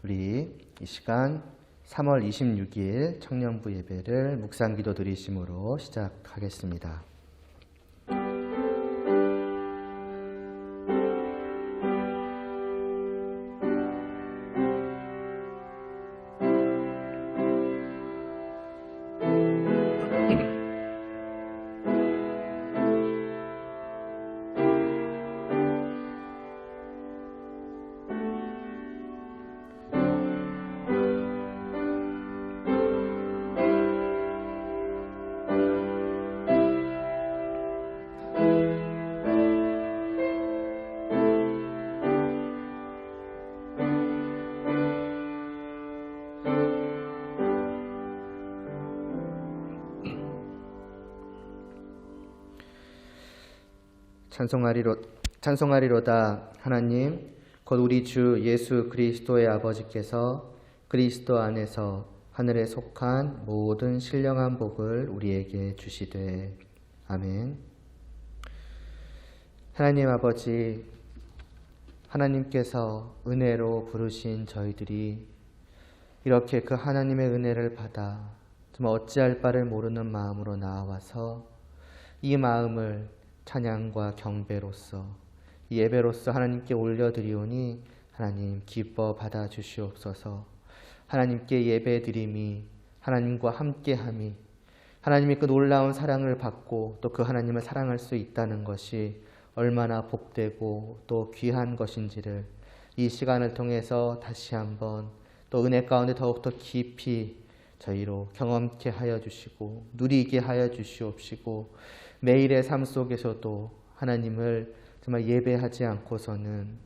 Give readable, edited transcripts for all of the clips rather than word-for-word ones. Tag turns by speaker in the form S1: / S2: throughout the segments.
S1: 우리 이 시간 3월 26일 청년부 예배를 묵상기도 드리심으로 시작하겠습니다. 찬송하리로다. 하나님 곧 우리 주 예수 그리스도의 아버지께서 그리스도 안에서 하늘에 속한 모든 신령한 복을 우리에게 주시되. 아멘. 하나님 아버지, 하나님께서 은혜로 부르신 저희들이 이렇게 그 하나님의 은혜를 받아 정말 어찌할 바를 모르는 마음으로 나와서 이 마음을 찬양과 경배로서 이 예배로서 하나님께 올려드리오니 하나님 기뻐 받아주시옵소서. 하나님께 예배드림이 하나님과 함께함이 하나님의 그 놀라운 사랑을 받고 또 그 하나님을 사랑할 수 있다는 것이 얼마나 복되고 또 귀한 것인지를 이 시간을 통해서 다시 한번 또 은혜 가운데 더욱더 깊이 저희로 경험케 하여 주시고 누리게 하여 주시옵시고 매일의 삶 속에서도 하나님을 정말 예배하지 않고서는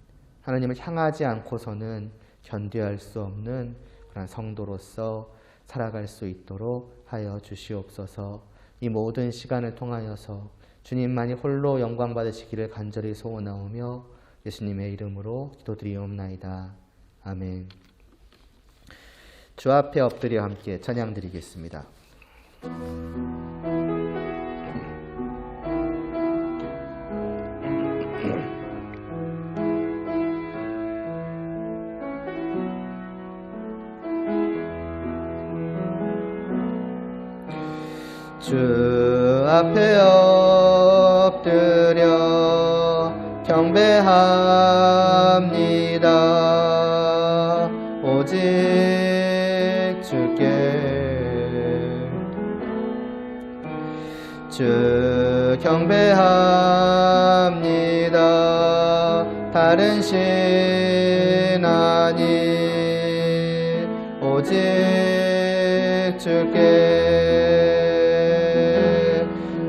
S1: 하나님을 향하지 않고서는 견뎌할 수 없는 그런 성도로서 살아갈 수 있도록 하여 주시옵소서. 이 모든 시간을 통하여서 주님만이 홀로 영광 받으시기를 간절히 소원하오며 예수님의 이름으로 기도드리옵나이다. 아멘. 주 앞에 엎드려 함께 찬양 드리겠습니다. 주 앞에 엎드려 경배합니다. 오직 주께 주 경배합니다. 다른 신 아니 오직 주께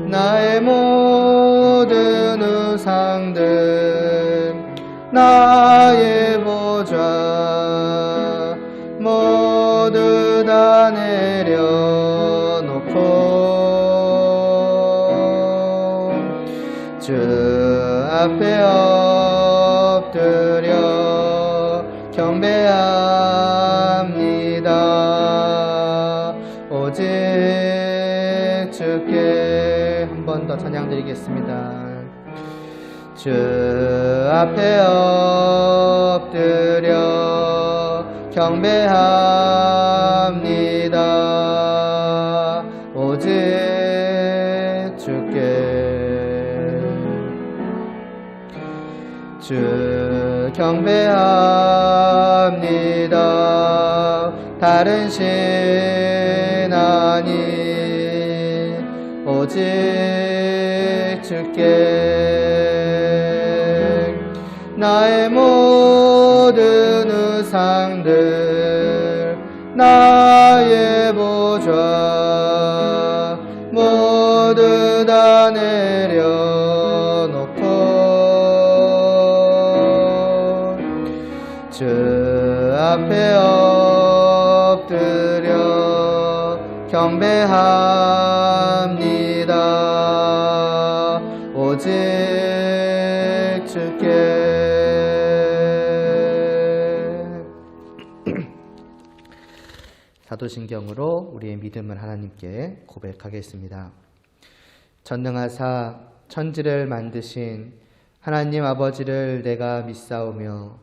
S1: 나의 모든 우상들 나의 보좌 모두 다 내려놓고 주 앞에 엎드려 경배합니다. 오직 주께 한 번 더 찬양 드리겠습니다. 주 앞에 엎드려 경배합니다. 오직 주께 주 경배합니다. 다른 신 아니 오직 주께 나의 모든 우상들 나의 보좌 모두 다 내려놓고 주 앞에 엎드려 경배합니다. 오직 주께 사도신경으로 우리의 믿음을 하나님께 고백하겠습니다. 전능하사 천지를 만드신 하나님 아버지를 내가 믿사오며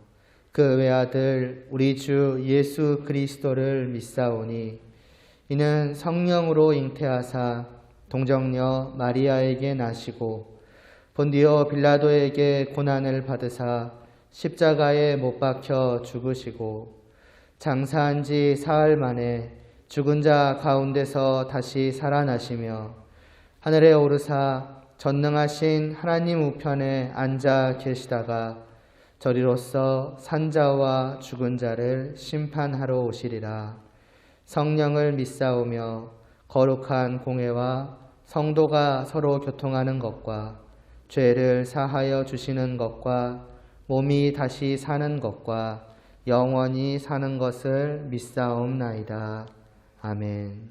S1: 그 외아들 우리 주 예수 그리스도를 믿사오니 이는 성령으로 잉태하사 동정녀 마리아에게 나시고 본디오 빌라도에게 고난을 받으사 십자가에 못 박혀 죽으시고 장사한 지 사흘 만에 죽은 자 가운데서 다시 살아나시며 하늘에 오르사 전능하신 하나님 우편에 앉아 계시다가 저리로서 산자와 죽은 자를 심판하러 오시리라. 성령을 믿사오며 거룩한 공회와 성도가 서로 교통하는 것과 죄를 사하여 주시는 것과 몸이 다시 사는 것과 영원히 사는 것을 믿사옵나이다. 아멘.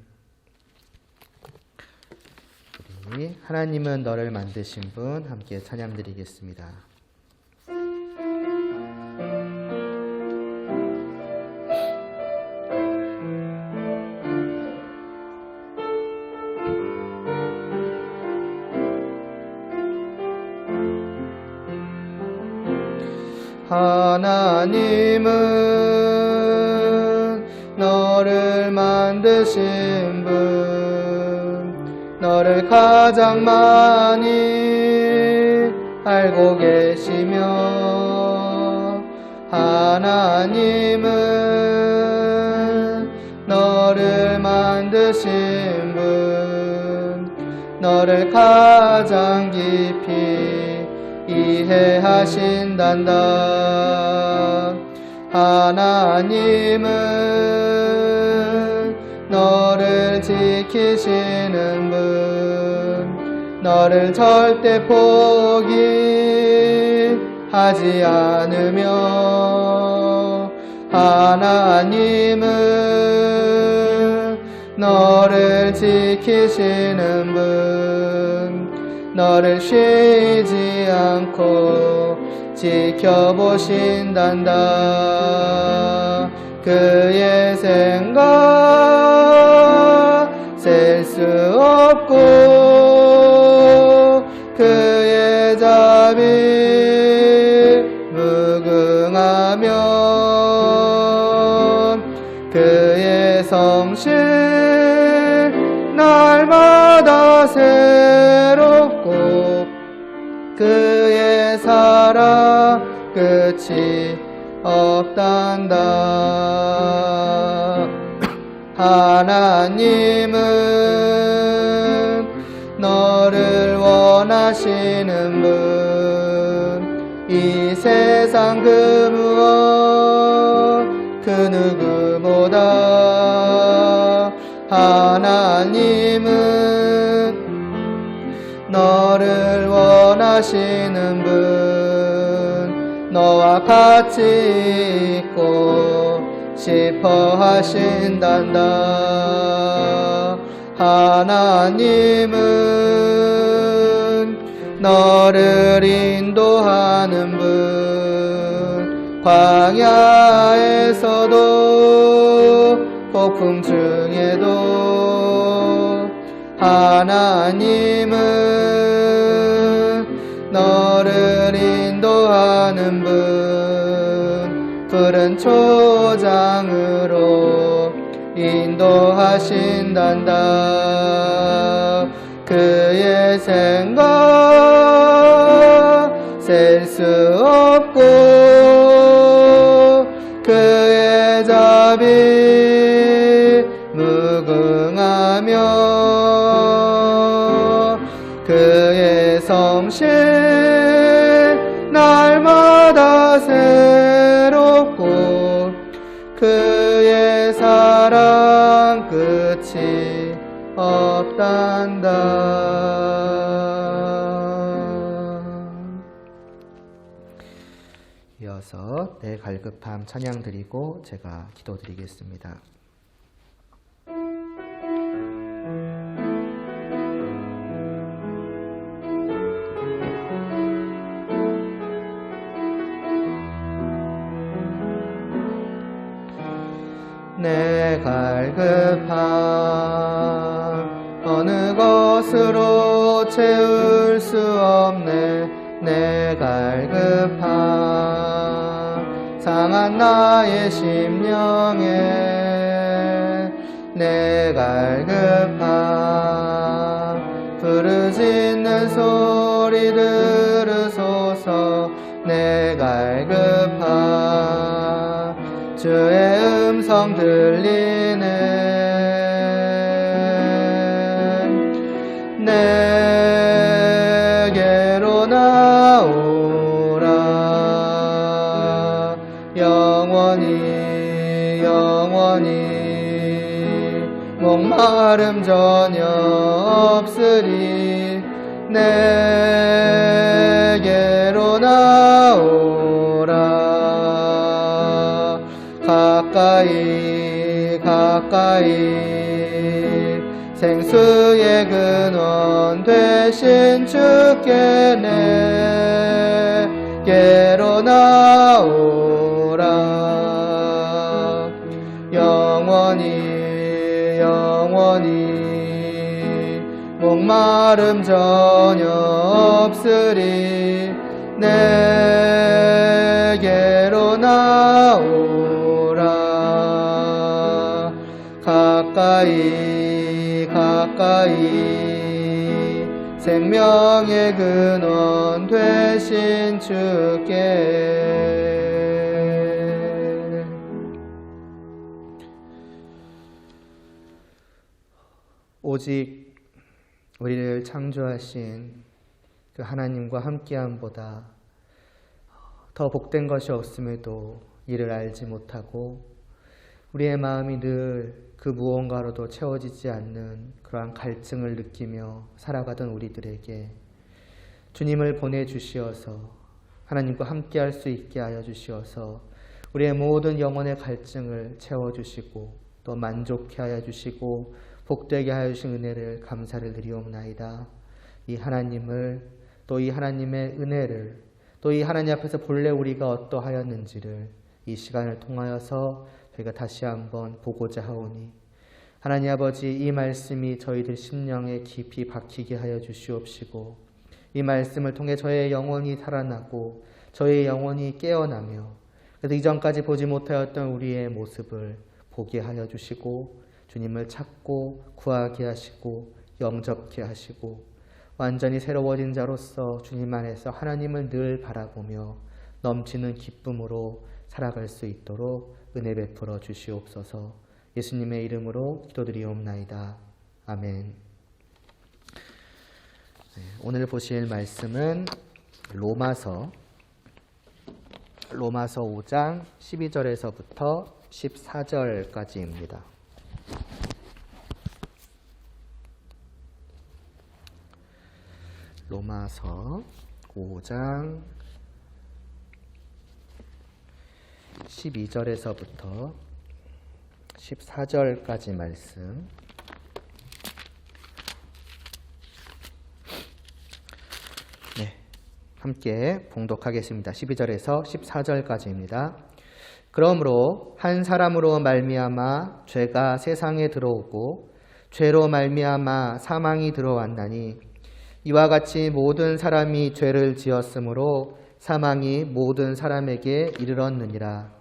S1: 우리 하나님은 너를 만드신 분 함께 찬양드리겠습니다. 하나님은 너를 만드신 분, 너를 가장 많이 알고 계시며, 하나님은 너를 만드신 분, 너를 가장 깊이 이해하신단다. 하나님은 너를 지키시는 분, 너를 절대 포기하지 않으며, 하나님은 너를 지키시는 분, 너를 쉬지 않고 지켜보신단다. 그의 생각 셀 수 없고 그의 자비 무궁하며 그의 성실 날마다 새롭고 그의 사랑 끝이 없단다. 하나님은 너를 원하시는 분, 이 세상 그 무엇 그 누구보다 하나님은 너를 원하시는 분, 너와 같이 있고 싶어 하신단다. 하나님은 너를 인도하는 분, 광야에서도 폭풍 중에도 하나님은 너를 인도하는 분, 푸른 초장으로 인도하신단다. 그의 생각 셀 수 없고 그의 자비 무궁하며 그의 성실 날마다 새롭고 그의 사랑 끝이 없단다. 이어서 내 갈급함 찬양 드리고 제가 기도 드리겠습니다. 내 갈급함 어느 것으로 채울 수 없네. 내 갈급함 상한 나의 심령에 내 갈급함 부르짖는 소리 들으소서. 내 갈급함 주의 음성 들리네. 내게로 나오라. 영원히 목마름 전혀 없으리. 내게로 나오라. 가까이 생수의 근원 되신 주께 내게로 나오라. 영원히 목마름 전혀 없으리. 내게로 나오라. 가까이 생명의 근원 되신 주께. 오직 우리를 창조하신 그 하나님과 함께함보다 더 복된 것이 없음에도 이를 알지 못하고 우리의 마음이 늘 그 무언가로도 채워지지 않는 그러한 갈증을 느끼며 살아가던 우리들에게 주님을 보내주시어서 하나님과 함께할 수 있게 하여 주시어서 우리의 모든 영혼의 갈증을 채워주시고 또 만족케 하여 주시고 복되게 하여 주신 은혜를 감사를 드리옵나이다. 이 하나님을 또 이 하나님의 은혜를 또 이 하나님 앞에서 본래 우리가 어떠하였는지를 이 시간을 통하여서 저희가 다시 한번 보고자 하오니 하나님 아버지 이 말씀이 저희들 심령에 깊이 박히게 하여 주시옵시고 이 말씀을 통해 저의 영혼이 살아나고 저의 영혼이 깨어나며 그래서 이전까지 보지 못하였던 우리의 모습을 보게 하여 주시고 주님을 찾고 구하게 하시고 영접케 하시고 완전히 새로워진 자로서 주님 안에서 하나님을 늘 바라보며 넘치는 기쁨으로 살아갈 수 있도록 은혜 베풀어 주시옵소서. 예수님의 이름으로 기도드리옵나이다. 아멘. 오늘 보실 말씀은 로마서 5장 12절에서부터 14절까지입니다. 로마서 5장 12절에서부터 14절까지 말씀. 네, 함께 봉독하겠습니다. 12절에서 14절까지입니다. 그러므로 한 사람으로 말미암아 죄가 세상에 들어오고 죄로 말미암아 사망이 들어왔나니 이와 같이 모든 사람이 죄를 지었으므로 사망이 모든 사람에게 이르렀느니라.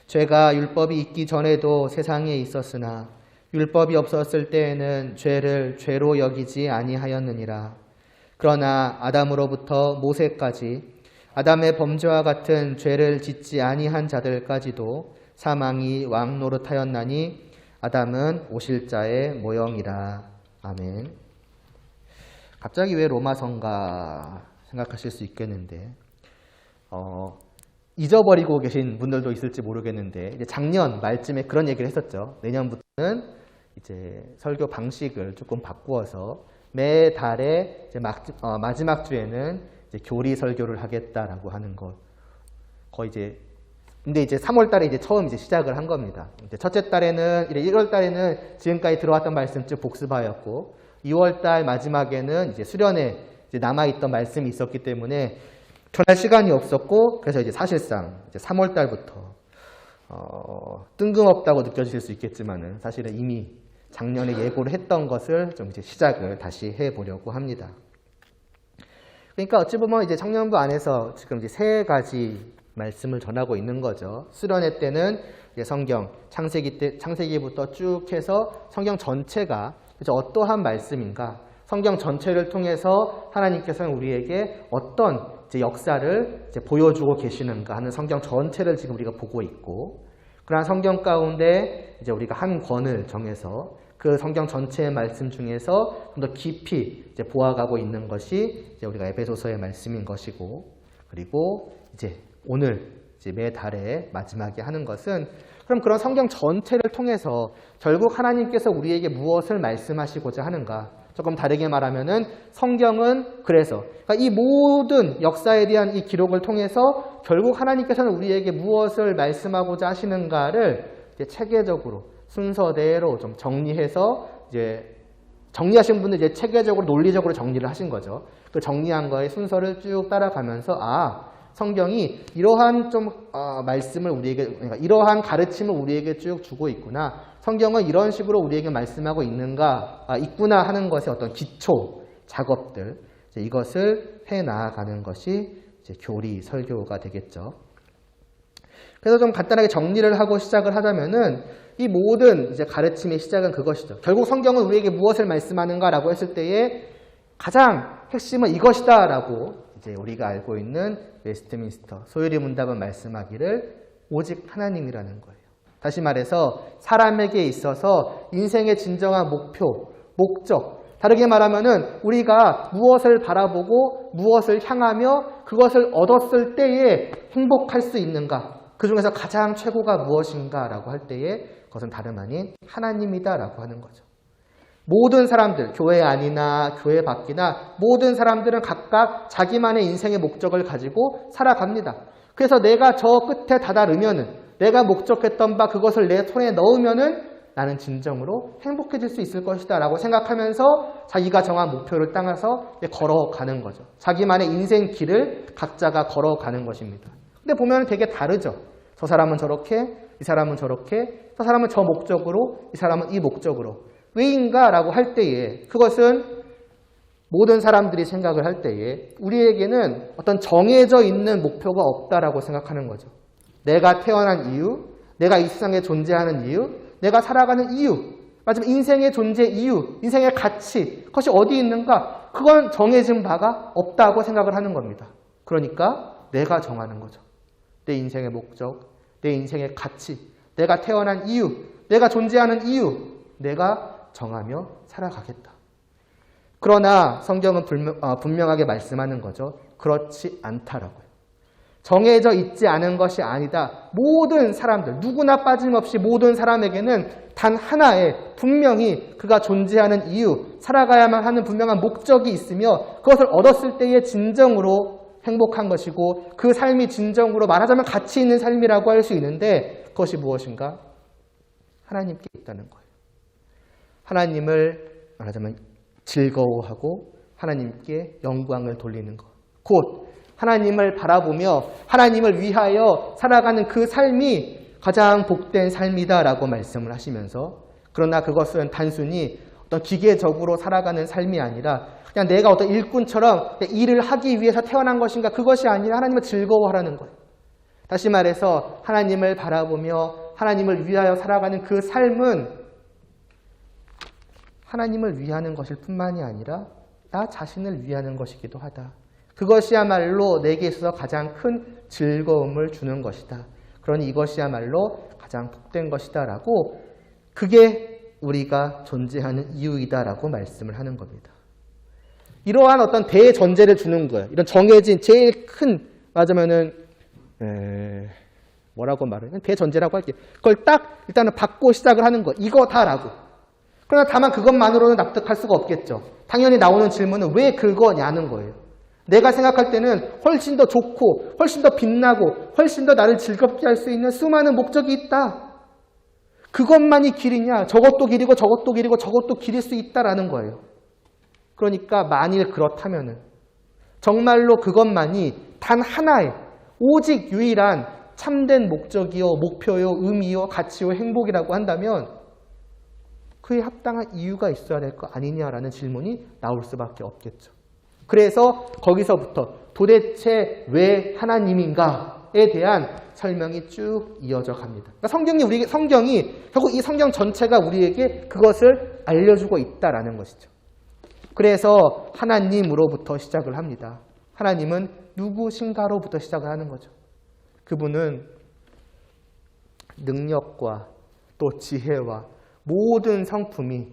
S1: 죄가 율법이 있기 전에도 세상에 있었으나 율법이 없었을 때에는 죄를 죄로 여기지 아니하였느니라. 그러나 아담으로부터 모세까지 아담의 범죄와 같은 죄를 짓지 아니한 자들까지도 사망이 왕노릇하였나니 아담은 오실 자의 모형이라. 아멘. 갑자기 왜 로마서인가 생각하실 수 있겠는데 잊어버리고 계신 분들도 있을지 모르겠는데 이제 작년 말쯤에 그런 얘기를 했었죠. 내년부터는 이제 설교 방식을 조금 바꾸어서 매달에 이제 마지막 주에는 이제 교리 설교를 하겠다라고 하는 것. 거의 이제 근데 이제 3월 달에 이제 처음 이제 시작을 한 겁니다. 이제 첫째 달에는 1월 달에는 지금까지 들어왔던 말씀 쭉 복습하였고 2월 달 마지막에는 이제 수련회 이제 남아 있던 말씀이 있었기 때문에 전할 시간이 없었고 그래서 이제 사실상 이제 3월 달부터 뜬금없다고 느껴질 수 있겠지만은 사실은 이미 작년에 예고를 했던 것을 좀 이제 시작을 다시 해 보려고 합니다. 그러니까 어찌 보면 이제 청년부 안에서 지금 이제 세 가지 말씀을 전하고 있는 거죠. 수련회 때는 성경 창세기부터 쭉 해서 성경 전체가 어떠한 말씀인가, 성경 전체를 통해서 하나님께서는 우리에게 어떤 역사를 보여주고 계시는가 하는 성경 전체를 지금 우리가 보고 있고, 그러한 성경 가운데 우리가 한 권을 정해서 그 성경 전체의 말씀 중에서 좀 더 깊이 보아가고 있는 것이 우리가 에베소서의 말씀인 것이고, 그리고 오늘 매달의 마지막에 하는 것은, 그럼 그런 성경 전체를 통해서 결국 하나님께서 우리에게 무엇을 말씀하시고자 하는가? 조금 다르게 말하면은 성경은 그래서 그러니까 이 모든 역사에 대한 이 기록을 통해서 결국 하나님께서는 우리에게 무엇을 말씀하고자 하시는가를 체계적으로 순서대로 좀 정리해서 정리하신 분들 체계적으로 논리적으로 정리를 하신 거죠. 그 정리한 거의 순서를 쭉 따라가면서 성경이 이러한 말씀을 우리에게, 그러니까 이러한 가르침을 우리에게 쭉 주고 있구나. 성경은 이런 식으로 우리에게 말씀하고 있구나 하는 것의 어떤 기초 작업들, 이것을 해 나아가는 것이 교리 설교가 되겠죠. 그래서 좀 간단하게 정리를 하고 시작을 하자면은 이 모든 가르침의 시작은 그것이죠. 결국 성경은 우리에게 무엇을 말씀하는가라고 했을 때에 가장 핵심은 이것이다라고 우리가 알고 있는 웨스트민스터 소요리 문답은 말씀하기를 오직 하나님이라는 거예요. 다시 말해서 사람에게 있어서 인생의 진정한 목표, 목적, 다르게 말하면은 우리가 무엇을 바라보고 무엇을 향하며 그것을 얻었을 때에 행복할 수 있는가, 그 중에서 가장 최고가 무엇인가 라고 할 때에 그것은 다름 아닌 하나님이다라고 하는 거죠. 모든 사람들, 교회 안이나 교회 밖이나 모든 사람들은 각각 자기만의 인생의 목적을 가지고 살아갑니다. 그래서 내가 저 끝에 다다르면은, 내가 목적했던 바 그것을 내 손에 넣으면은 나는 진정으로 행복해질 수 있을 것이다 라고 생각하면서 자기가 정한 목표를 따라서 걸어가는 거죠. 자기만의 인생 길을 각자가 걸어가는 것입니다. 근데 보면 되게 다르죠. 저 사람은 저렇게, 이 사람은 저렇게, 저 사람은 저 목적으로, 이 사람은 이 목적으로. 왜인가 라고 할 때에, 그것은 모든 사람들이 생각을 할 때에 우리에게는 어떤 정해져 있는 목표가 없다라고 생각하는 거죠. 내가 태어난 이유, 내가 이 세상에 존재하는 이유, 내가 살아가는 이유, 마지막 인생의 존재 이유, 인생의 가치, 그것이 어디 있는가? 그건 정해진 바가 없다고 생각을 하는 겁니다. 그러니까 내가 정하는 거죠. 내 인생의 목적, 내 인생의 가치, 내가 태어난 이유, 내가 존재하는 이유, 내가 정하며 살아가겠다. 그러나 성경은 분명하게 말씀하는 거죠. 그렇지 않다라고요. 정해져 있지 않은 것이 아니다. 모든 사람들, 누구나 빠짐없이 모든 사람에게는 단 하나의 분명히 그가 존재하는 이유, 살아가야만 하는 분명한 목적이 있으며 그것을 얻었을 때의 진정으로 행복한 것이고 그 삶이 진정으로 말하자면 가치 있는 삶이라고 할 수 있는데 그것이 무엇인가? 하나님께 있다는 거예요. 하나님을 말하자면 즐거워하고 하나님께 영광을 돌리는 것. 곧 하나님을 바라보며 하나님을 위하여 살아가는 그 삶이 가장 복된 삶이다라고 말씀을 하시면서, 그러나 그것은 단순히 어떤 기계적으로 살아가는 삶이 아니라 그냥 내가 어떤 일꾼처럼 일을 하기 위해서 태어난 것인가, 그것이 아니라 하나님을 즐거워하라는 거예요. 다시 말해서 하나님을 바라보며 하나님을 위하여 살아가는 그 삶은 하나님을 위하는 것일 뿐만이 아니라 나 자신을 위하는 것이기도 하다. 그것이야말로 내게 있어서 가장 큰 즐거움을 주는 것이다. 그러니 이것이야말로 가장 복된 것이다 라고, 그게 우리가 존재하는 이유이다 라고 말씀을 하는 겁니다. 이러한 어떤 대전제를 주는 거예요. 이런 정해진 제일 큰, 맞으면은 뭐라고 말해요? 대전제라고 할게요. 그걸 딱 일단은 받고 시작을 하는 거예요. 이거다라고. 그러나 다만 그것만으로는 납득할 수가 없겠죠. 당연히 나오는 질문은 왜 그거냐는 거예요. 내가 생각할 때는 훨씬 더 좋고 훨씬 더 빛나고 훨씬 더 나를 즐겁게 할 수 있는 수많은 목적이 있다. 그것만이 길이냐? 저것도 길이고 저것도 길이고 저것도 길일 수 있다라는 거예요. 그러니까 만일 그렇다면은 정말로 그것만이 단 하나의 오직 유일한 참된 목적이요, 목표요, 의미요, 가치요, 행복이라고 한다면 그에 합당한 이유가 있어야 될 거 아니냐라는 질문이 나올 수밖에 없겠죠. 그래서 거기서부터 도대체 왜 하나님인가? 바에 대한 설명이 쭉 이어져 갑니다. 그러니까 성경이 결국 이 성경 전체가 우리에게 그것을 알려주고 있다라는 것이죠. 그래서 하나님으로부터 시작을 합니다. 하나님은 누구신가로부터 시작을 하는 거죠. 그분은 능력과 또 지혜와 모든 성품이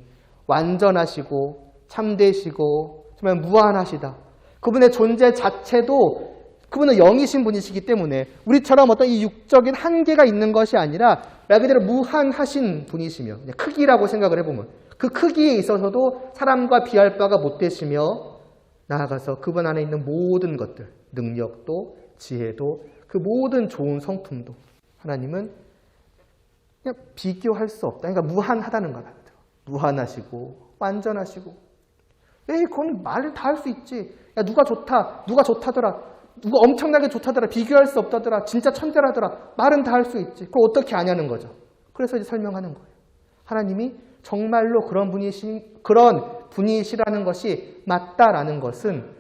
S1: 완전하시고 참되시고 정말 무한하시다. 그분의 존재 자체도 그분은 영이신 분이시기 때문에 우리처럼 어떤 이 육적인 한계가 있는 것이 아니라 말 그대로 무한하신 분이시며, 크기라고 생각을 해보면 그 크기에 있어서도 사람과 비할 바가 못 되시며, 나아가서 그분 안에 있는 모든 것들, 능력도 지혜도 그 모든 좋은 성품도 하나님은 그냥 비교할 수 없다. 그러니까 무한하다는 거다. 무한하시고 완전하시고. 에이, 그건 말을 다 할 수 있지. 야, 누가 좋다, 누가 좋다더라, 누가 엄청나게 좋다더라, 비교할 수 없다더라, 진짜 천재라더라, 말은 다 할 수 있지. 그걸 어떻게 아냐는 거죠. 그래서 이제 설명하는 거예요. 하나님이 정말로 그런 분이시라는 것이 맞다라는 것은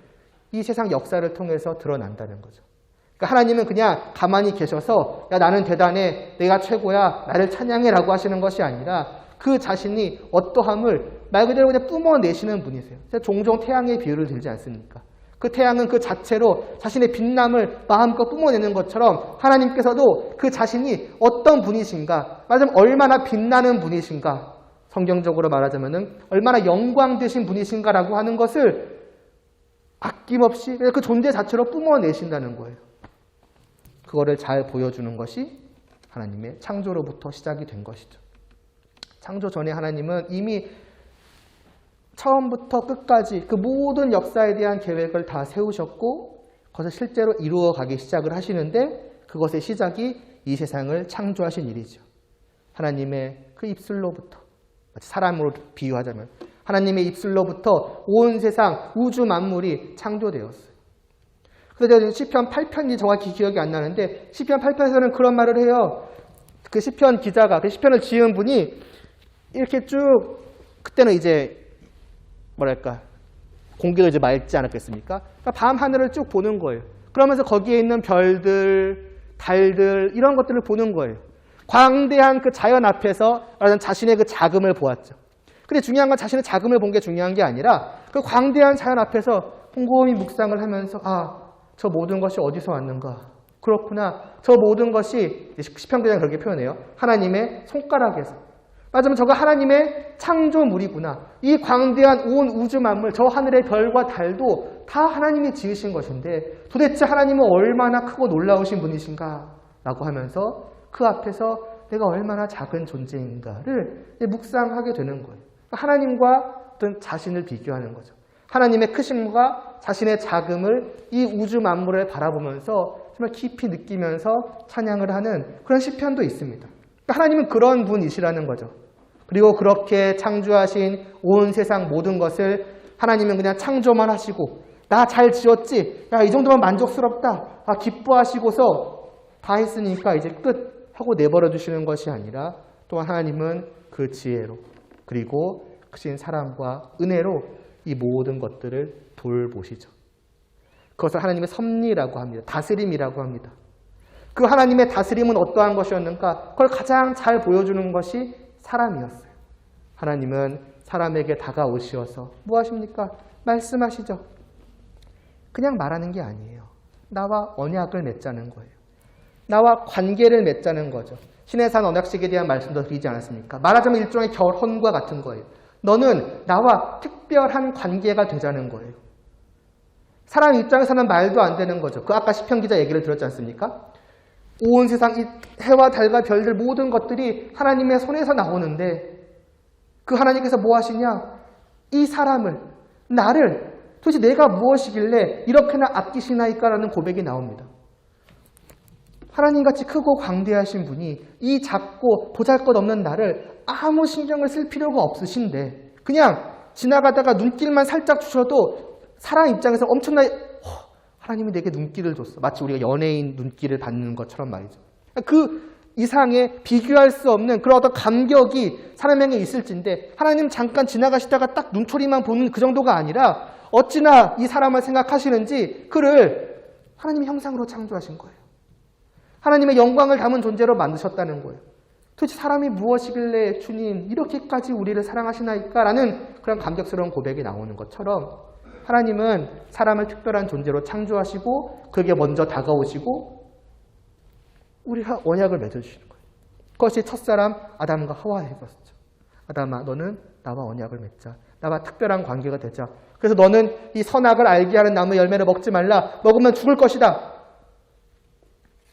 S1: 이 세상 역사를 통해서 드러난다는 거죠. 그러니까 하나님은 그냥 가만히 계셔서 야, 나는 대단해, 내가 최고야, 나를 찬양해라고 하시는 것이 아니라 그 자신이 어떠함을 말 그대로 그냥 뿜어내시는 분이세요. 종종 태양의 비유를 들지 않습니까? 그 태양은 그 자체로 자신의 빛남을 마음껏 뿜어내는 것처럼 하나님께서도 그 자신이 어떤 분이신가, 말하자면 얼마나 빛나는 분이신가, 성경적으로 말하자면 얼마나 영광 되신 분이신가라고 하는 것을 아낌없이 그 존재 자체로 뿜어내신다는 거예요. 그거를 잘 보여주는 것이 하나님의 창조로부터 시작이 된 것이죠. 창조 전에 하나님은 이미 처음부터 끝까지 그 모든 역사에 대한 계획을 다 세우셨고 그것을 실제로 이루어가기 시작을 하시는데 그것의 시작이 이 세상을 창조하신 일이죠. 하나님의 그 입술로부터, 사람으로 비유하자면 하나님의 입술로부터 온 세상 우주 만물이 창조되었어요. 그래서 시편 8편이 정확히 기억이 안 나는데 시편 8편에서는 그런 말을 해요. 그 시편 기자가, 그 시편을 지은 분이 이렇게 쭉, 그때는 이제 뭐랄까, 공기도 이제 맑지 않았겠습니까? 그러니까 밤 하늘을 쭉 보는 거예요. 그러면서 거기에 있는 별들, 달들, 이런 것들을 보는 거예요. 광대한 그 자연 앞에서 자신의 그 작음을 보았죠. 근데 중요한 건 자신의 작음을 본 게 중요한 게 아니라 그 광대한 자연 앞에서 곰곰이 묵상을 하면서 저 모든 것이 어디서 왔는가? 그렇구나. 저 모든 것이, 시편기자는 그렇게 표현해요. 하나님의 손가락에서. 맞으면 저거 하나님의 창조물이구나. 이 광대한 온 우주 만물, 저 하늘의 별과 달도 다 하나님이 지으신 것인데 도대체 하나님은 얼마나 크고 놀라우신 분이신가? 라고 하면서 그 앞에서 내가 얼마나 작은 존재인가를 묵상하게 되는 거예요. 하나님과 어떤 자신을 비교하는 거죠. 하나님의 크심과 자신의 작음을 이 우주 만물을 바라보면서 정말 깊이 느끼면서 찬양을 하는 그런 시편도 있습니다. 하나님은 그런 분이시라는 거죠. 그리고 그렇게 창조하신 온 세상 모든 것을 하나님은 그냥 창조만 하시고 나 잘 지었지? 야, 이 정도면 만족스럽다. 기뻐하시고서 다 했으니까 이제 끝 하고 내버려 두시는 것이 아니라 또한 하나님은 그 지혜로 그리고 크신 사랑과 은혜로 이 모든 것들을 돌보시죠. 그것을 하나님의 섭리라고 합니다. 다스림이라고 합니다. 그 하나님의 다스림은 어떠한 것이었는가? 그걸 가장 잘 보여주는 것이 사람이었어요. 하나님은 사람에게 다가오시어서 뭐 하십니까? 말씀하시죠. 그냥 말하는 게 아니에요. 나와 언약을 맺자는 거예요. 나와 관계를 맺자는 거죠. 신해산 언약식에 대한 말씀도 드리지 않았습니까? 말하자면 일종의 결혼과 같은 거예요. 너는 나와 특별한 관계가 되자는 거예요. 사람 입장에서는 말도 안 되는 거죠. 그 아까 시편 기자 얘기를 들었지 않습니까? 온 세상 이 해와 달과 별들 모든 것들이 하나님의 손에서 나오는데 그 하나님께서 뭐 하시냐? 이 사람을, 나를 도대체 내가 무엇이길래 이렇게나 아끼시나이까라는 고백이 나옵니다. 하나님같이 크고 광대하신 분이 이 작고 보잘것없는 나를 아무 신경을 쓸 필요가 없으신데 그냥 지나가다가 눈길만 살짝 주셔도 사람 입장에서 엄청나게 하나님이 내게 눈길을 줬어. 마치 우리가 연예인 눈길을 받는 것처럼 말이죠. 그 이상의 비교할 수 없는 그런 어떤 감격이 사람에게 있을진데 하나님 잠깐 지나가시다가 딱 눈초리만 보는 그 정도가 아니라 어찌나 이 사람을 생각하시는지 그를 하나님의 형상으로 창조하신 거예요. 하나님의 영광을 담은 존재로 만드셨다는 거예요. 도대체 사람이 무엇이길래 주님 이렇게까지 우리를 사랑하시나이까? 라는 그런 감격스러운 고백이 나오는 것처럼 하나님은 사람을 특별한 존재로 창조하시고 그게 먼저 다가오시고 우리가 언약을 맺어주시는 거예요. 그것이 첫사람 아담과 하와였었죠. 아담아, 너는 나와 언약을 맺자. 나와 특별한 관계가 되자. 그래서 너는 이 선악을 알게 하는 나무 열매를 먹지 말라. 먹으면 죽을 것이다.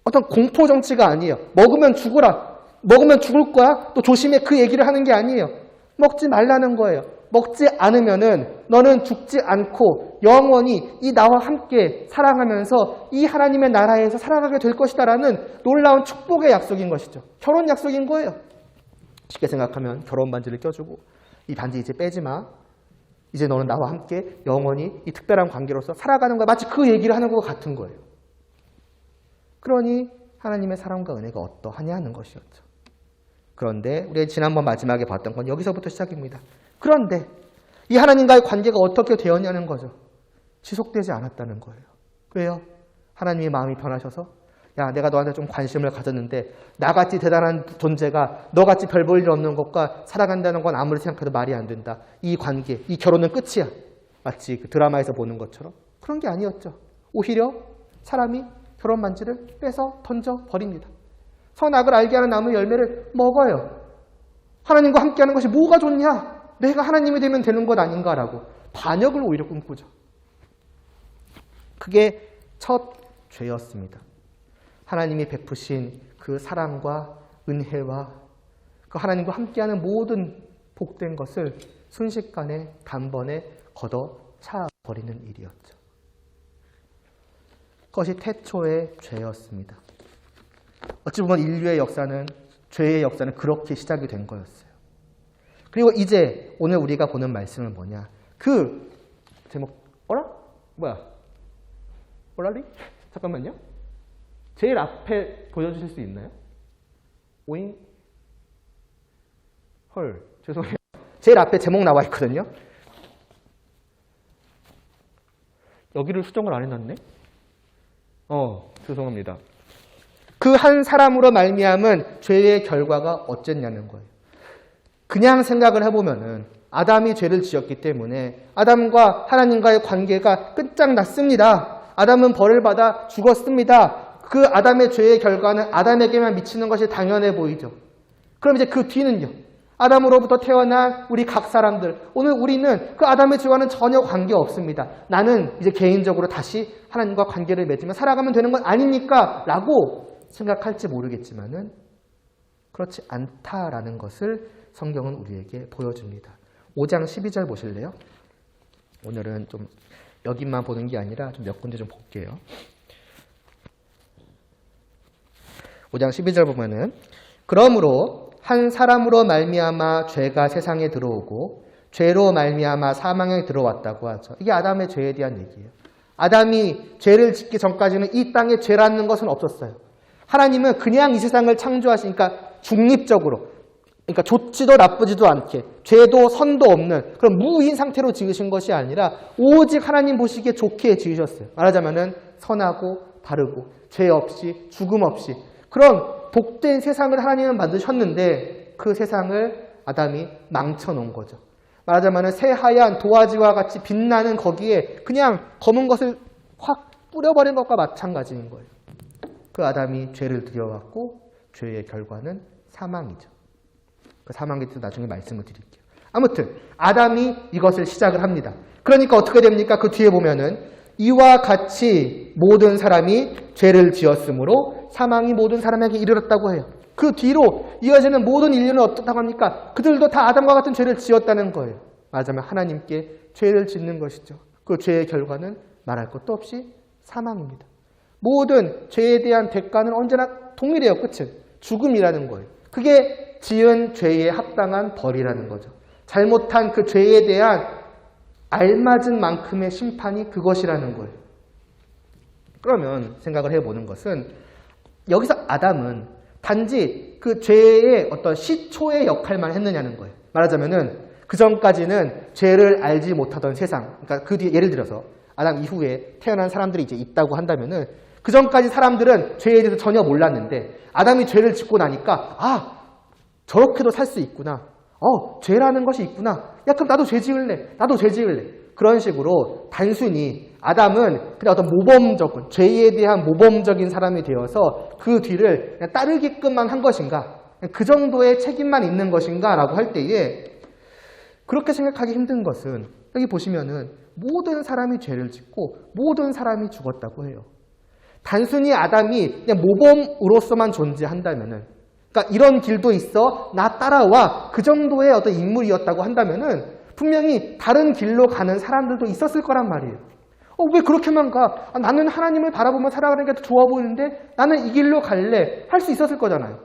S1: 어떤 공포 정치가 아니에요. 먹으면 죽으라. 먹으면 죽을 거야. 또 조심해. 그 얘기를 하는 게 아니에요. 먹지 말라는 거예요. 먹지 않으면은 너는 죽지 않고 영원히 이 나와 함께 사랑하면서 이 하나님의 나라에서 살아가게 될 것이다라는 놀라운 축복의 약속인 것이죠. 결혼 약속인 거예요. 쉽게 생각하면 결혼 반지를 껴주고 이 반지 이제 빼지 마. 이제 너는 나와 함께 영원히 이 특별한 관계로서 살아가는 거야. 마치 그 얘기를 하는 것과 같은 거예요. 그러니 하나님의 사랑과 은혜가 어떠하냐 하는 것이었죠. 그런데 우리가 지난번 마지막에 봤던 건 여기서부터 시작입니다. 그런데 이 하나님과의 관계가 어떻게 되었냐는 거죠. 지속되지 않았다는 거예요. 왜요? 하나님의 마음이 변하셔서 야, 내가 너한테 좀 관심을 가졌는데 나같이 대단한 존재가 너같이 별 볼 일 없는 것과 살아간다는 건 아무리 생각해도 말이 안 된다. 이 관계, 이 결혼은 끝이야. 마치 그 드라마에서 보는 것처럼. 그런 게 아니었죠. 오히려 사람이 결혼 반지를 빼서 던져버립니다. 선악을 알게 하는 나무 열매를 먹어요. 하나님과 함께하는 것이 뭐가 좋냐? 내가 하나님이 되면 되는 것 아닌가라고 반역을 오히려 꿈꾸죠. 그게 첫 죄였습니다. 하나님이 베푸신 그 사랑과 은혜와 그 하나님과 함께하는 모든 복된 것을 순식간에 단번에 걷어차버리는 일이었죠. 그것이 태초의 죄였습니다. 어찌 보면 인류의 역사는, 죄의 역사는 그렇게 시작이 된 거였어요. 그리고 이제 오늘 우리가 보는 말씀은 뭐냐? 그 제목, 뭐야? 뭐라리? 잠깐만요. 제일 앞에 보여주실 수 있나요? 오잉? 헐, 죄송해요. 제일 앞에 제목 나와 있거든요. 여기를 수정을 안 해놨네? 죄송합니다. 그 한 사람으로 말미암은 죄의 결과가 어쨌냐는 거예요. 그냥 생각을 해보면은 아담이 죄를 지었기 때문에 아담과 하나님과의 관계가 끝장났습니다. 아담은 벌을 받아 죽었습니다. 그 아담의 죄의 결과는 아담에게만 미치는 것이 당연해 보이죠. 그럼 이제 그 뒤는요. 아담으로부터 태어난 우리 각 사람들. 오늘 우리는 그 아담의 죄와는 전혀 관계없습니다. 나는 이제 개인적으로 다시 하나님과 관계를 맺으며 살아가면 되는 건 아닙니까? 라고 생각할지 모르겠지만은 그렇지 않다라는 것을 성경은 우리에게 보여줍니다. 5장 12절 보실래요? 오늘은 좀 여기만 보는 게 아니라 좀 몇 군데 좀 볼게요. 5장 12절 보면은 그러므로 한 사람으로 말미암아 죄가 세상에 들어오고 죄로 말미암아 사망에 들어왔다고 하죠. 이게 아담의 죄에 대한 얘기예요. 아담이 죄를 짓기 전까지는 이 땅에 죄라는 것은 없었어요. 하나님은 그냥 이 세상을 창조하시니까 중립적으로, 그러니까 좋지도 나쁘지도 않게 죄도 선도 없는 그런 무인 상태로 지으신 것이 아니라 오직 하나님 보시기에 좋게 지으셨어요. 말하자면은 선하고 바르고 죄 없이 죽음 없이 그런 복된 세상을 하나님은 만드셨는데 그 세상을 아담이 망쳐놓은 거죠. 말하자면 새하얀 도화지와 같이 빛나는 거기에 그냥 검은 것을 확 뿌려버린 것과 마찬가지인 거예요. 그 아담이 죄를 들여왔고 죄의 결과는 사망이죠. 그 사망에 대해서 나중에 말씀을 드릴게요. 아무튼 아담이 이것을 시작을 합니다. 그러니까 어떻게 됩니까? 그 뒤에 보면은 이와 같이 모든 사람이 죄를 지었으므로 사망이 모든 사람에게 이르렀다고 해요. 그 뒤로 이어지는 모든 인류는 어떻다고 합니까? 그들도 다 아담과 같은 죄를 지었다는 거예요. 말하자면 하나님께 죄를 짓는 것이죠. 그 죄의 결과는 말할 것도 없이 사망입니다. 모든 죄에 대한 대가는 언제나 동일해요. 끝은 죽음이라는 거예요. 그게 지은 죄에 합당한 벌이라는 거죠. 잘못한 그 죄에 대한 알맞은 만큼의 심판이 그것이라는 거예요. 그러면 생각을 해보는 것은 여기서 아담은 단지 그 죄의 어떤 시초의 역할만 했느냐는 거예요. 말하자면은 그 전까지는 죄를 알지 못하던 세상, 그러니까 그 뒤에 예를 들어서 아담 이후에 태어난 사람들이 이제 있다고 한다면은 그 전까지 사람들은 죄에 대해서 전혀 몰랐는데 아담이 죄를 짓고 나니까 저렇게도 살 수 있구나. 죄라는 것이 있구나. 그럼 나도 죄 지을래. 나도 죄 지을래. 그런 식으로 단순히 아담은 그냥 어떤 모범적인, 죄에 대한 모범적인 사람이 되어서 그 뒤를 그냥 따르기끔만 한 것인가? 그 정도의 책임만 있는 것인가? 라고 할 때에 그렇게 생각하기 힘든 것은 여기 보시면은 모든 사람이 죄를 짓고 모든 사람이 죽었다고 해요. 단순히 아담이 그냥 모범으로서만 존재한다면은, 그러니까 이런 길도 있어, 나 따라와, 그 정도의 어떤 인물이었다고 한다면은 분명히 다른 길로 가는 사람들도 있었을 거란 말이에요. 왜 그렇게만 가? 나는 하나님을 바라보며 살아가는 게 더 좋아 보이는데 나는 이 길로 갈래. 할 수 있었을 거잖아요.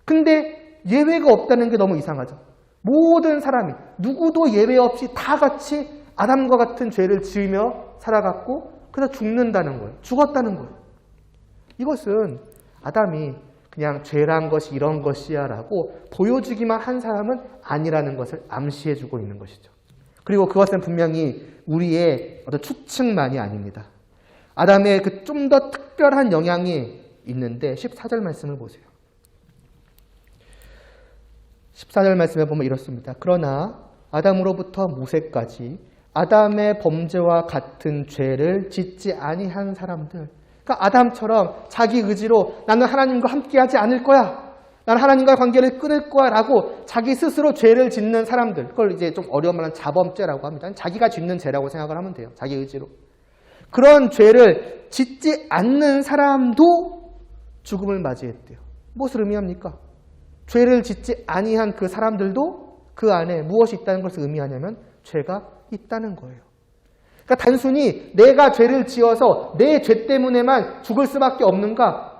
S1: 근데 예외가 없다는 게 너무 이상하죠. 모든 사람이 누구도 예외 없이 다 같이 아담과 같은 죄를 지으며 살아갔고 그래서 죽는다는 거예요. 죽었다는 거예요. 이것은 아담이 그냥 죄란 것이 이런 것이야 라고 보여주기만 한 사람은 아니라는 것을 암시해주고 있는 것이죠. 그리고 그것은 분명히 우리의 어떤 추측만이 아닙니다. 아담의 그 좀 더 특별한 영향이 있는데 14절 말씀을 보세요. 14절 말씀에 보면 이렇습니다. 그러나 아담으로부터 모세까지 아담의 범죄와 같은 죄를 짓지 아니한 사람들, 그러니까 아담처럼 자기 의지로 나는 하나님과 함께하지 않을 거야, 나는 하나님과의 관계를 끊을 거야 라고 자기 스스로 죄를 짓는 사람들, 그걸 이제 좀 어려운 말은 자범죄라고 합니다. 자기가 짓는 죄라고 생각을 하면 돼요. 자기 의지로. 그런 죄를 짓지 않는 사람도 죽음을 맞이했대요. 무엇을 의미합니까? 죄를 짓지 아니한 그 사람들도 그 안에 무엇이 있다는 것을 의미하냐면 죄가 있다는 거예요. 그러니까 단순히 내가 죄를 지어서 내 죄 때문에만 죽을 수밖에 없는가?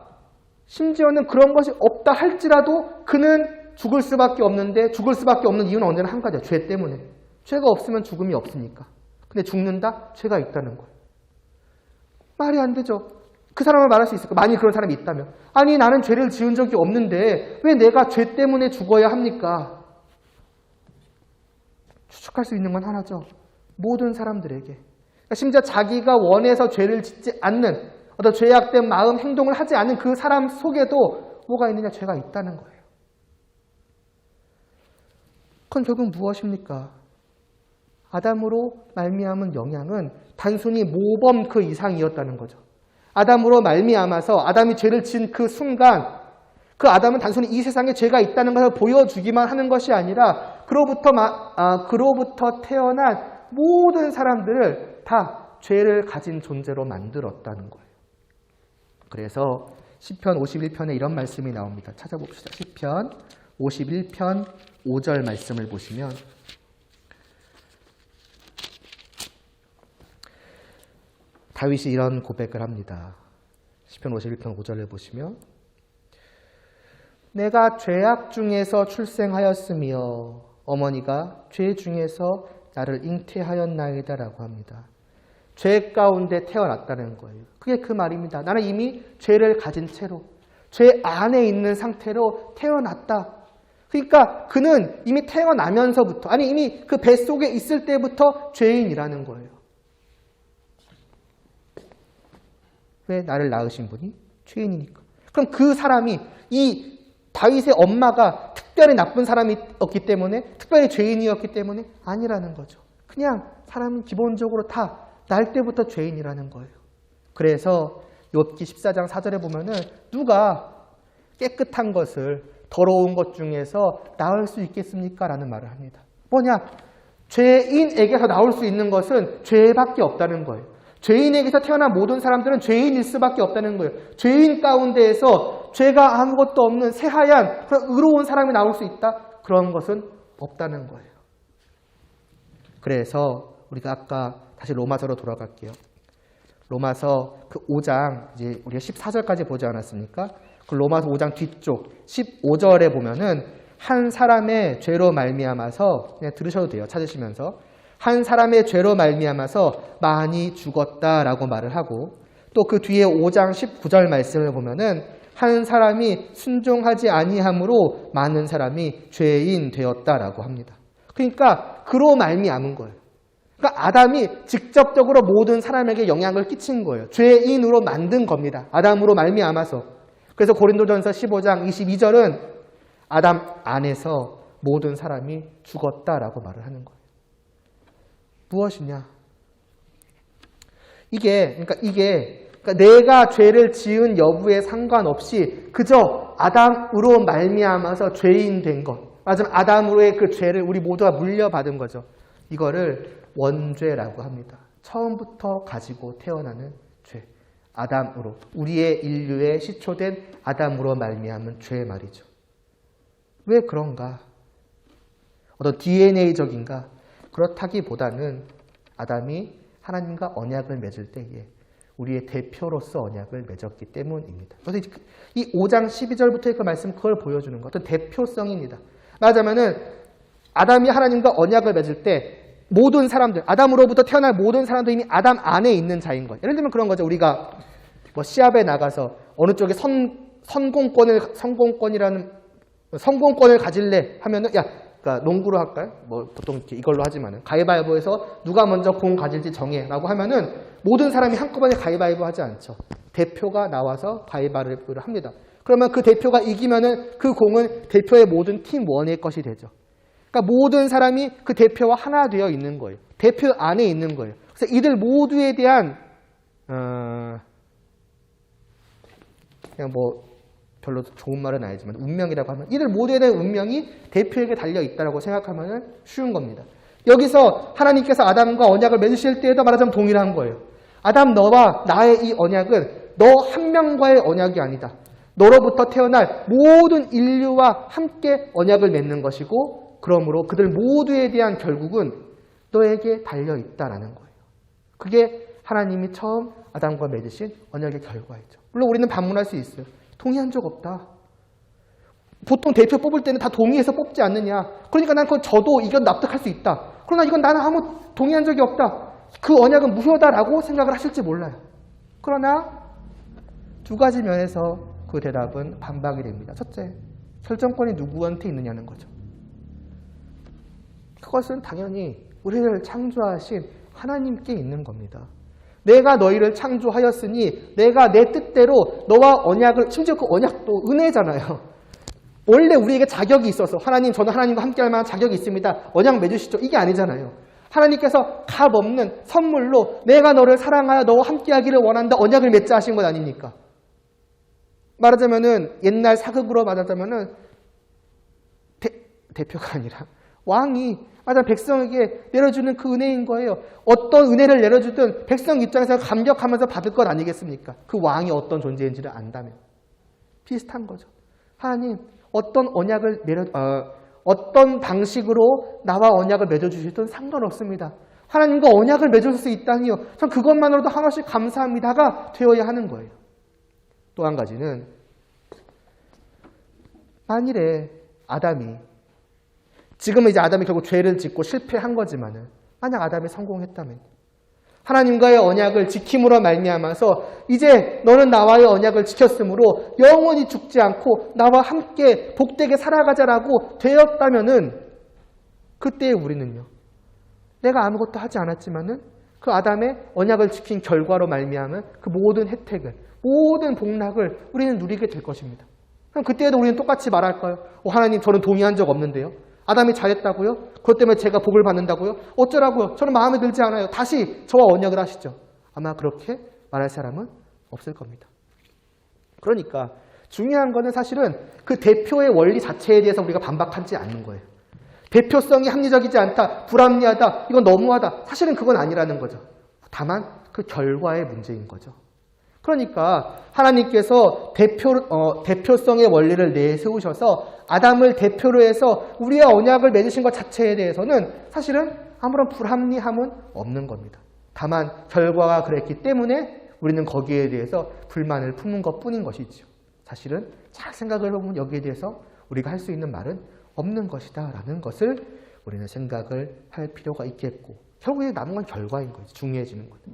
S1: 심지어는 그런 것이 없다 할지라도 그는 죽을 수밖에 없는데 죽을 수밖에 없는 이유는 언제나 한 가지야. 죄 때문에. 죄가 없으면 죽음이 없으니까. 근데 죽는다? 죄가 있다는 거예요. 말이 안 되죠. 그 사람을 말할 수 있을까? 만일 그런 사람이 있다면. 아니 나는 죄를 지은 적이 없는데 왜 내가 죄 때문에 죽어야 합니까? 추측할 수 있는 건 하나죠. 모든 사람들에게. 심지어 자기가 원해서 죄를 짓지 않는 어떤 죄악된 마음, 행동을 하지 않은 그 사람 속에도 뭐가 있느냐? 죄가 있다는 거예요. 그건 결국 무엇입니까? 아담으로 말미암은 영향은 단순히 모범 그 이상이었다는 거죠. 아담으로 말미암아서 아담이 죄를 지은 그 순간 그 아담은 단순히 이 세상에 죄가 있다는 것을 보여주기만 하는 것이 아니라 그로부터 태어난 모든 사람들을 다 죄를 가진 존재로 만들었다는 거예요. 그래서 시편 51편에 이런 말씀이 나옵니다. 찾아봅시다. 시편 51편 5절 말씀을 보시면 다윗이 이런 고백을 합니다. 시편 51편 5절을 보시면 내가 죄악 중에서 출생하였으며 어머니가 죄 중에서 나를 잉태하였나이다 라고 합니다. 죄 가운데 태어났다는 거예요. 그게 그 말입니다. 나는 이미 죄를 가진 채로 죄 안에 있는 상태로 태어났다. 그러니까 그는 이미 태어나면서부터 아니 이미 그 뱃속에 있을 때부터 죄인이라는 거예요. 왜? 나를 낳으신 분이 죄인이니까. 그럼 그 사람이 이 다윗의 엄마가 특별히 나쁜 사람이었기 때문에 특별히 죄인이었기 때문에 아니라는 거죠. 그냥 사람은 기본적으로 다 날 때부터 죄인이라는 거예요. 그래서 욥기 14장 4절에 보면은 누가 깨끗한 것을 더러운 것 중에서 나을 수 있겠습니까? 라는 말을 합니다. 뭐냐? 죄인에게서 나올 수 있는 것은 죄밖에 없다는 거예요. 죄인에게서 태어난 모든 사람들은 죄인일 수밖에 없다는 거예요. 죄인 가운데에서 죄가 아무것도 없는 새하얀 그런 의로운 사람이 나올 수 있다? 그런 것은 없다는 거예요. 그래서 우리가 아까 다시 로마서로 돌아갈게요. 로마서 그 5장 이제 우리가 14절까지 보지 않았습니까? 그 로마서 5장 뒤쪽 15절에 보면은 한 사람의 죄로 말미암아서 그냥 들으셔도 돼요. 찾으시면서 한 사람의 죄로 말미암아서 많이 죽었다라고 말을 하고 또 그 뒤에 5장 19절 말씀을 보면은 한 사람이 순종하지 아니함으로 많은 사람이 죄인 되었다라고 합니다. 그러니까 그로 말미암은 거예요. 그러니까 아담이 직접적으로 모든 사람에게 영향을 끼친 거예요. 죄인으로 만든 겁니다. 아담으로 말미암아서. 그래서 고린도전서 15장 22절은 아담 안에서 모든 사람이 죽었다라고 말을 하는 거예요. 무엇이냐? 그러니까 내가 죄를 지은 여부에 상관없이 그저 아담으로 말미암아서 죄인 된 것. 맞으면 아담으로의 그 죄를 우리 모두가 물려받은 거죠. 이거를 원죄라고 합니다. 처음부터 가지고 태어나는 죄. 아담으로. 우리의 인류에 시초된 아담으로 말미암은 죄 말이죠. 왜 그런가? 어떤 DNA적인가? 그렇다기보다는 아담이 하나님과 언약을 맺을 때에 우리의 대표로서 언약을 맺었기 때문입니다. 그래서 이 5장 12절부터의 그 말씀 그걸 보여주는 것. 어떤 대표성입니다. 말하자면은 아담이 하나님과 언약을 맺을 때 모든 사람들, 아담으로부터 태어날 모든 사람도 이미 아담 안에 있는 자인 거예요. 예를 들면 그런 거죠. 우리가 뭐 시합에 나가서 어느 쪽에 성공권을 가질래 하면은 그러니까 농구로 할까요? 뭐 보통 이걸로 하지만은 가위바위보에서 누가 먼저 공 가질지 정해라고 하면은 모든 사람이 한꺼번에 가위바위보 하지 않죠. 대표가 나와서 가위바위보를 합니다. 그러면 그 대표가 이기면은 그 공은 대표의 모든 팀원의 것이 되죠. 그러니까 모든 사람이 그 대표와 하나 되어 있는 거예요. 대표 안에 있는 거예요. 그래서 이들 모두에 대한 그냥 뭐 별로 좋은 말은 아니지만 운명이라고 하면 이들 모두에 대한 운명이 대표에게 달려있다고 생각하면 쉬운 겁니다. 여기서 하나님께서 아담과 언약을 맺으실 때에도 말하자면 동일한 거예요. 아담 너와 나의 이 언약은 너 한 명과의 언약이 아니다. 너로부터 태어날 모든 인류와 함께 언약을 맺는 것이고 그러므로 그들 모두에 대한 결국은 너에게 달려있다라는 거예요. 그게 하나님이 처음 아담과 맺으신 언약의 결과이죠. 물론 우리는 반문할 수 있어요. 동의한 적 없다. 보통 대표 뽑을 때는 다 동의해서 뽑지 않느냐. 그러니까 난 저도 이건 납득할 수 있다. 그러나 이건 나는 아무 동의한 적이 없다. 그 언약은 무효다라고 생각을 하실지 몰라요. 그러나 두 가지 면에서 그 대답은 반박이 됩니다. 첫째, 결정권이 누구한테 있느냐는 거죠. 그것은 당연히 우리를 창조하신 하나님께 있는 겁니다. 내가 너희를 창조하였으니 내가 내 뜻대로 너와 언약을, 심지어 그 언약도 은혜잖아요. 원래 우리에게 자격이 있어서 저는 하나님과 함께할 만한 자격이 있습니다. 언약 맺으시죠. 이게 아니잖아요. 하나님께서 값없는 선물로 내가 너를 사랑하여 너와 함께하기를 원한다. 언약을 맺자 하신 것 아닙니까? 말하자면은 옛날 사극으로 말하자면은 대표가 아니라 왕이 백성에게 내려주는 그 은혜인 거예요. 어떤 은혜를 내려주든 백성 입장에서 감격하면서 받을 것 아니겠습니까? 그 왕이 어떤 존재인지를 안다면. 비슷한 거죠. 하나님 어떤 어떤 방식으로 나와 언약을 맺어주시든 상관없습니다. 하나님과 언약을 맺을 수 있다니요. 전 그것만으로도 하나씩 감사합니다가 되어야 하는 거예요. 또 한 가지는 만일에 지금은 이제 아담이 결국 죄를 짓고 실패한 거지만은 만약 아담이 성공했다면 하나님과의 언약을 지킴으로 말미암아서 이제 너는 나와의 언약을 지켰으므로 영원히 죽지 않고 나와 함께 복되게 살아가자라고 되었다면은 그때 우리는요. 내가 아무것도 하지 않았지만은 그 아담의 언약을 지킨 결과로 말미암은 그 모든 혜택을, 모든 복락을 우리는 누리게 될 것입니다. 그럼 그때에도 우리는 똑같이 말할까요? 하나님 저는 동의한 적 없는데요. 아담이 잘했다고요? 그것 때문에 제가 복을 받는다고요? 어쩌라고요? 저는 마음에 들지 않아요. 다시 저와 언약을 하시죠. 아마 그렇게 말할 사람은 없을 겁니다. 그러니까 중요한 거는 사실은 그 대표의 원리 자체에 대해서 우리가 반박하지 않는 거예요. 대표성이 합리적이지 않다, 불합리하다, 이건 너무하다. 사실은 그건 아니라는 거죠. 다만 그 결과의 문제인 거죠. 그러니까 하나님께서 대표성의 원리를 내세우셔서 아담을 대표로 해서 우리의 언약을 맺으신 것 자체에 대해서는 사실은 아무런 불합리함은 없는 겁니다. 다만 결과가 그랬기 때문에 우리는 거기에 대해서 불만을 품는 것뿐인 것이죠. 사실은 잘 생각을 해보면 여기에 대해서 우리가 할 수 있는 말은 없는 것이다 라는 것을 우리는 생각을 할 필요가 있겠고 결국에 남은 건 결과인 거죠. 중요해지는 거죠.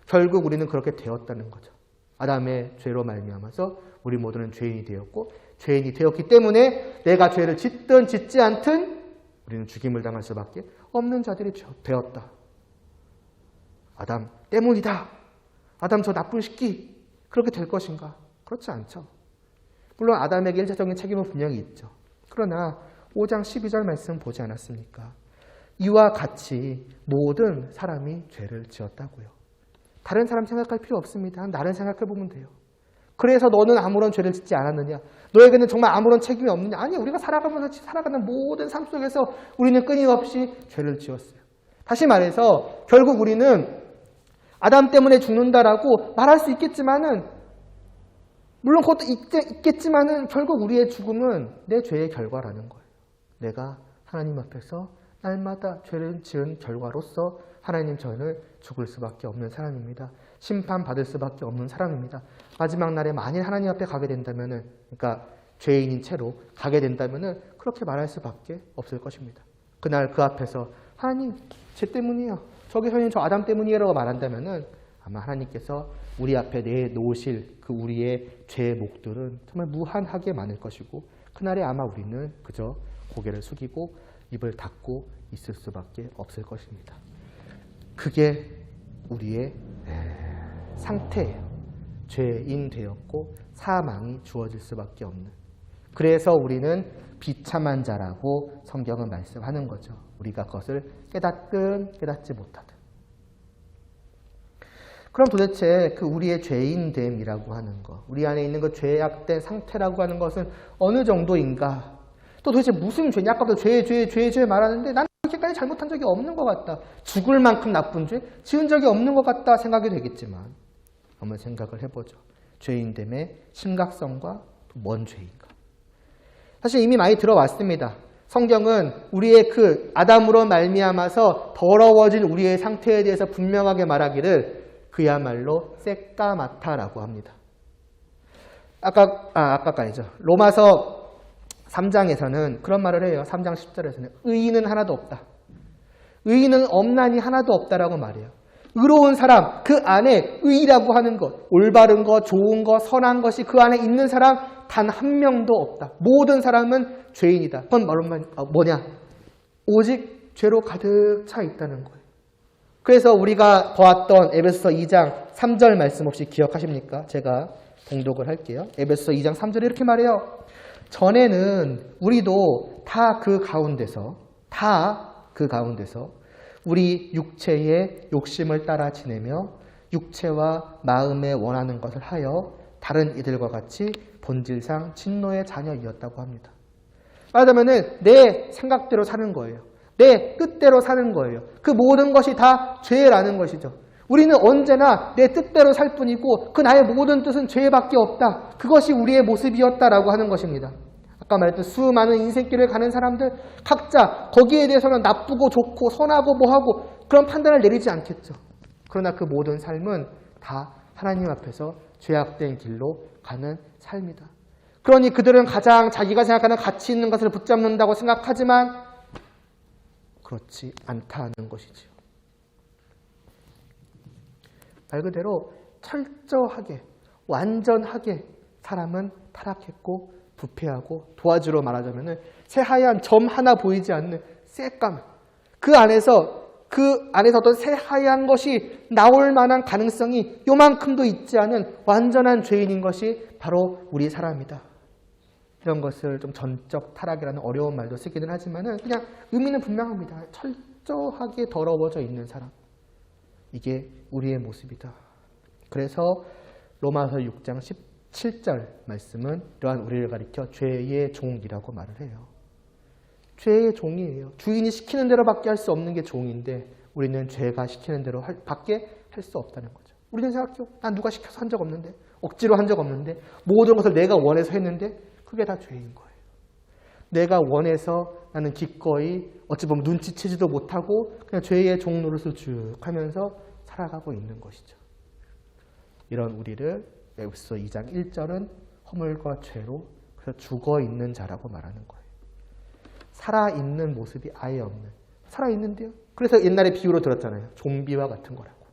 S1: 결국 우리는 그렇게 되었다는 거죠. 아담의 죄로 말미암아서 우리 모두는 죄인이 되었고 죄인이 되었기 때문에 내가 죄를 짓든 짓지 않든 우리는 죽임을 당할 수밖에 없는 자들이 되었다. 아담 때문이다. 아담 저 나쁜 새끼. 그렇게 될 것인가? 그렇지 않죠. 물론 아담에게 일차적인 책임은 분명히 있죠. 그러나 5장 12절 말씀 보지 않았습니까? 이와 같이 모든 사람이 죄를 지었다고요. 다른 사람 생각할 필요 없습니다. 나를 생각해 보면 돼요. 그래서 너는 아무런 죄를 짓지 않았느냐? 너에게는 정말 아무런 책임이 없느냐? 아니, 우리가 살아가면서 살아가는 모든 삶 속에서 우리는 끊임없이 죄를 지었어요. 다시 말해서 결국 우리는 아담 때문에 죽는다라고 말할 수 있겠지만은, 물론 그것도 있겠지만은 결국 우리의 죽음은 내 죄의 결과라는 거예요. 내가 하나님 앞에서 날마다 죄를 지은 결과로서 하나님 저를 죽을 수밖에 없는 사람입니다. 심판받을 수밖에 없는 사람입니다. 마지막 날에 만일 하나님 앞에 가게 된다면은, 그러니까 죄인인 채로 가게 된다면은 그렇게 말할 수밖에 없을 것입니다. 그날 그 앞에서 하나님 죄 때문이에요. 저기서는 저 아담 때문이에요라고 말한다면은 아마 하나님께서 우리 앞에 내놓으실 그 우리의 죄의 몫들은 정말 무한하게 많을 것이고, 그날에 아마 우리는 그저 고개를 숙이고 입을 닫고 있을 수밖에 없을 것입니다. 그게 우리의 상태예요. 죄인 되었고 사망이 주어질 수밖에 없는. 그래서 우리는 비참한 자라고 성경은 말씀하는 거죠. 우리가 그것을 깨닫든 깨닫지 못하든. 그럼 도대체 그 우리의 죄인됨이라고 하는 것, 우리 안에 있는 그 죄악된 상태라고 하는 것은 어느 정도인가? 또 도대체 무슨 죄냐? 아까부터 죄 말하는데 난 그렇게까지 잘못한 적이 없는 것 같다. 죽을 만큼 나쁜 죄? 지은 적이 없는 것 같다 생각이 되겠지만 한번 생각을 해보죠. 죄인됨의 심각성과 뭔 죄인가? 사실 이미 많이 들어왔습니다. 성경은 우리의 그 아담으로 말미암아서 더러워진 우리의 상태에 대해서 분명하게 말하기를 그야말로 새까맣다라고 합니다. 아까까지죠. 로마서 3장에서는 그런 말을 해요. 3장 10절에서는 의인은 하나도 없다. 의인은 없나니 하나도 없다라고 말해요. 의로운 사람, 그 안에 의라고 하는 것, 올바른 것, 좋은 것, 선한 것이 그 안에 있는 사람 단 한 명도 없다. 모든 사람은 죄인이다. 그건 뭐냐? 오직 죄로 가득 차 있다는 거예요. 그래서 우리가 보았던 에베소서 2장 3절 말씀 혹시 기억하십니까? 제가 봉독을 할게요. 에베소서 2장 3절에 이렇게 말해요. 전에는 우리도 다 그 가운데서 우리 육체의 욕심을 따라 지내며 육체와 마음에 원하는 것을 하여 다른 이들과 같이 본질상 진노의 자녀이었다고 합니다. 말하자면 내 생각대로 사는 거예요. 내 뜻대로 사는 거예요. 그 모든 것이 다 죄라는 것이죠. 우리는 언제나 내 뜻대로 살 뿐이고 그 나의 모든 뜻은 죄밖에 없다. 그것이 우리의 모습이었다라고 하는 것입니다. 아까 말했던 수많은 인생길을 가는 사람들 각자 거기에 대해서는 나쁘고 좋고 선하고 뭐하고 그런 판단을 내리지 않겠죠. 그러나 그 모든 삶은 다 하나님 앞에서 죄악된 길로 가는 삶이다. 그러니 그들은 가장 자기가 생각하는 가치 있는 것을 붙잡는다고 생각하지만 그렇지 않다는 것이지요. 말 그대로 철저하게 완전하게 사람은 타락했고 부패하고 도화지로 말하자면 새하얀 점 하나 보이지 않는 새까만 그 안에서 어떤 새하얀 것이 나올 만한 가능성이 요만큼도 있지 않은 완전한 죄인인 것이 바로 우리 사람이다. 이런 것을 좀 전적 타락이라는 어려운 말도 쓰기는 하지만 그냥 의미는 분명합니다. 철저하게 더러워져 있는 사람. 이게 우리의 모습이다. 그래서 로마서 6장 17절 말씀은 이러한 우리를 가리켜 죄의 종이라고 말을 해요. 죄의 종이에요. 주인이 시키는 대로밖에 할 수 없는 게 종인데 우리는 죄가 시키는 대로 밖에 할 수 없다는 거죠. 우리는 생각해요. 난 누가 시켜서 한 적 없는데 억지로 한 적 없는데 모든 것을 내가 원해서 했는데 그게 다 죄인 거예요. 내가 원해서 나는 기꺼이 어찌 보면 눈치채지도 못하고 그냥 죄의 종 노릇을 쭉 하면서 살아가고 있는 것이죠. 이런 우리를 에베소서 2장 1절은 허물과 죄로 그래서 죽어있는 자라고 말하는 거예요. 살아있는 모습이 아예 없는. 살아있는데요. 그래서 옛날에 비유로 들었잖아요. 좀비와 같은 거라고.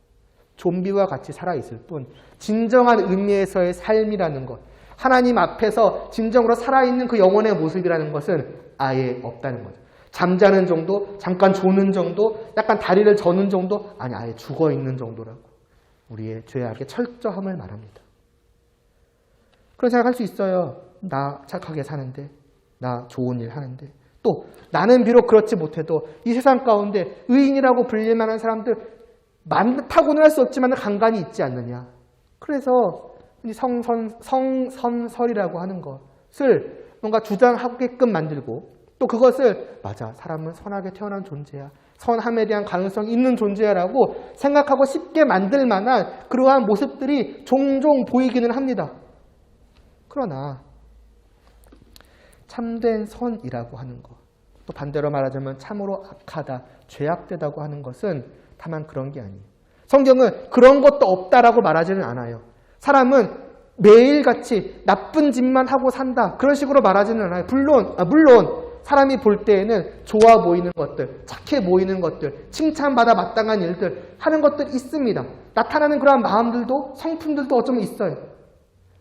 S1: 좀비와 같이 살아있을 뿐 진정한 의미에서의 삶이라는 것, 하나님 앞에서 진정으로 살아있는 그 영혼의 모습이라는 것은 아예 없다는 거죠. 잠자는 정도, 잠깐 조는 정도, 약간 다리를 저는 정도, 아니 아예 죽어있는 정도라고 우리의 죄악의 철저함을 말합니다. 그런 생각할 수 있어요. 나 착하게 사는데, 나 좋은 일 하는데, 또 나는 비록 그렇지 못해도 이 세상 가운데 의인이라고 불릴 만한 사람들 많다고는 할 수 없지만 간간이 있지 않느냐. 그래서 성선설이라고 하는 것을 뭔가 주장하게끔 만들고, 또 그것을 맞아, 사람은 선하게 태어난 존재야, 선함에 대한 가능성이 있는 존재야라고 생각하고 쉽게 만들 만한 그러한 모습들이 종종 보이기는 합니다. 그러나 참된 선이라고 하는 것, 또 반대로 말하자면 참으로 악하다, 죄악되다고 하는 것은 다만 그런 게 아니에요. 성경은 그런 것도 없다라고 말하지는 않아요. 사람은 매일같이 나쁜 짓만 하고 산다, 그런 식으로 말하지는 않아요. 물론 사람이 볼 때에는 좋아 보이는 것들, 착해 보이는 것들, 칭찬받아 마땅한 일들 하는 것들 있습니다. 나타나는 그러한 마음들도, 성품들도 어쩌면 있어요.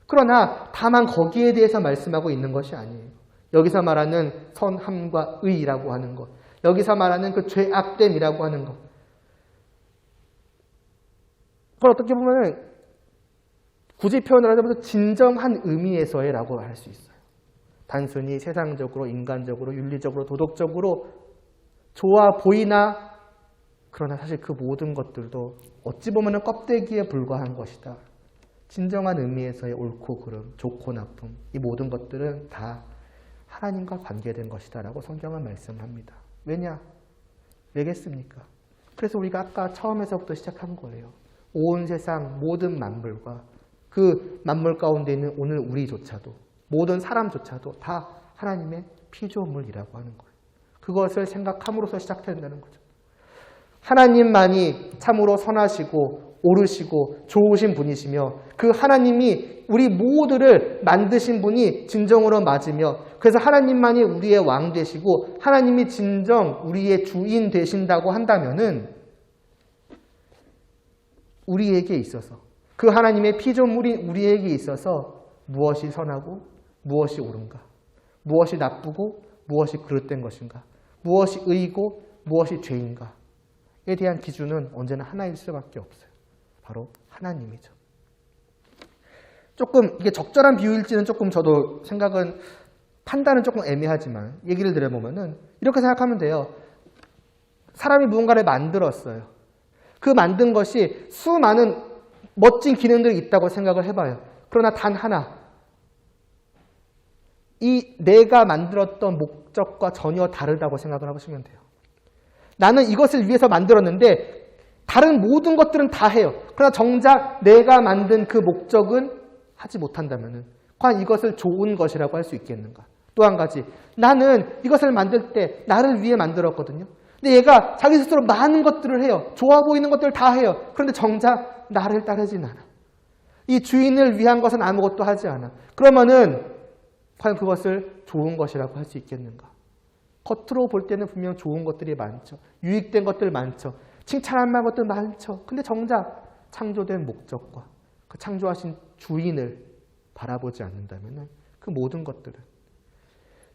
S1: 그러나 다만 거기에 대해서 말씀하고 있는 것이 아니에요. 여기서 말하는 선함과 의라고 하는 것, 여기서 말하는 그 죄악됨이라고 하는 것, 그걸 어떻게 보면 굳이 표현을 하자면 진정한 의미에서의 라고 할 수 있어요. 단순히 세상적으로, 인간적으로, 윤리적으로, 도덕적으로 좋아 보이나, 그러나 사실 그 모든 것들도 어찌 보면 껍데기에 불과한 것이다. 진정한 의미에서의 옳고 그름, 좋고 나쁨, 이 모든 것들은 다 하나님과 관계된 것이다 라고 성경은 말씀합니다. 왜냐? 왜겠습니까? 그래서 우리가 아까 처음에서부터 시작한 거예요. 온 세상 모든 만물과 그 만물 가운데 있는 오늘 우리조차도, 모든 사람조차도 다 하나님의 피조물이라고 하는 거예요. 그것을 생각함으로써 시작된다는 거죠. 하나님만이 참으로 선하시고 옳으시고 좋으신 분이시며, 그 하나님이 우리 모두를 만드신 분이 진정으로 맞으며, 그래서 하나님만이 우리의 왕 되시고 하나님이 진정 우리의 주인 되신다고 한다면은 우리에게 있어서, 그 하나님의 피조물인 우리에게 있어서 무엇이 선하고 무엇이 옳은가, 무엇이 나쁘고 무엇이 그릇된 것인가, 무엇이 의이고 무엇이 죄인가에 대한 기준은 언제나 하나일 수밖에 없어요. 바로 하나님이죠. 조금 이게 적절한 비유일지는 조금 저도 생각은, 판단은 조금 애매하지만 얘기를 드려보면은 이렇게 생각하면 돼요. 사람이 무언가를 만들었어요. 그 만든 것이 수많은 멋진 기능들이 있다고 생각을 해봐요. 그러나 단 하나, 이 내가 만들었던 목적과 전혀 다르다고 생각을 해보시면 돼요. 나는 이것을 위해서 만들었는데 다른 모든 것들은 다 해요. 그러나 정작 내가 만든 그 목적은 하지 못한다면 과연 이것을 좋은 것이라고 할 수 있겠는가? 또 한 가지, 나는 이것을 만들 때 나를 위해 만들었거든요. 근데 얘가 자기 스스로 많은 것들을 해요. 좋아 보이는 것들을 다 해요. 그런데 정작 나를 따르진 않아. 이 주인을 위한 것은 아무것도 하지 않아. 그러면은 과연 그것을 좋은 것이라고 할 수 있겠는가? 겉으로 볼 때는 분명 좋은 것들이 많죠. 유익된 것들 많죠. 칭찬할 만한 것들 많죠. 근데 정작 창조된 목적과 그 창조하신 주인을 바라보지 않는다면 그 모든 것들은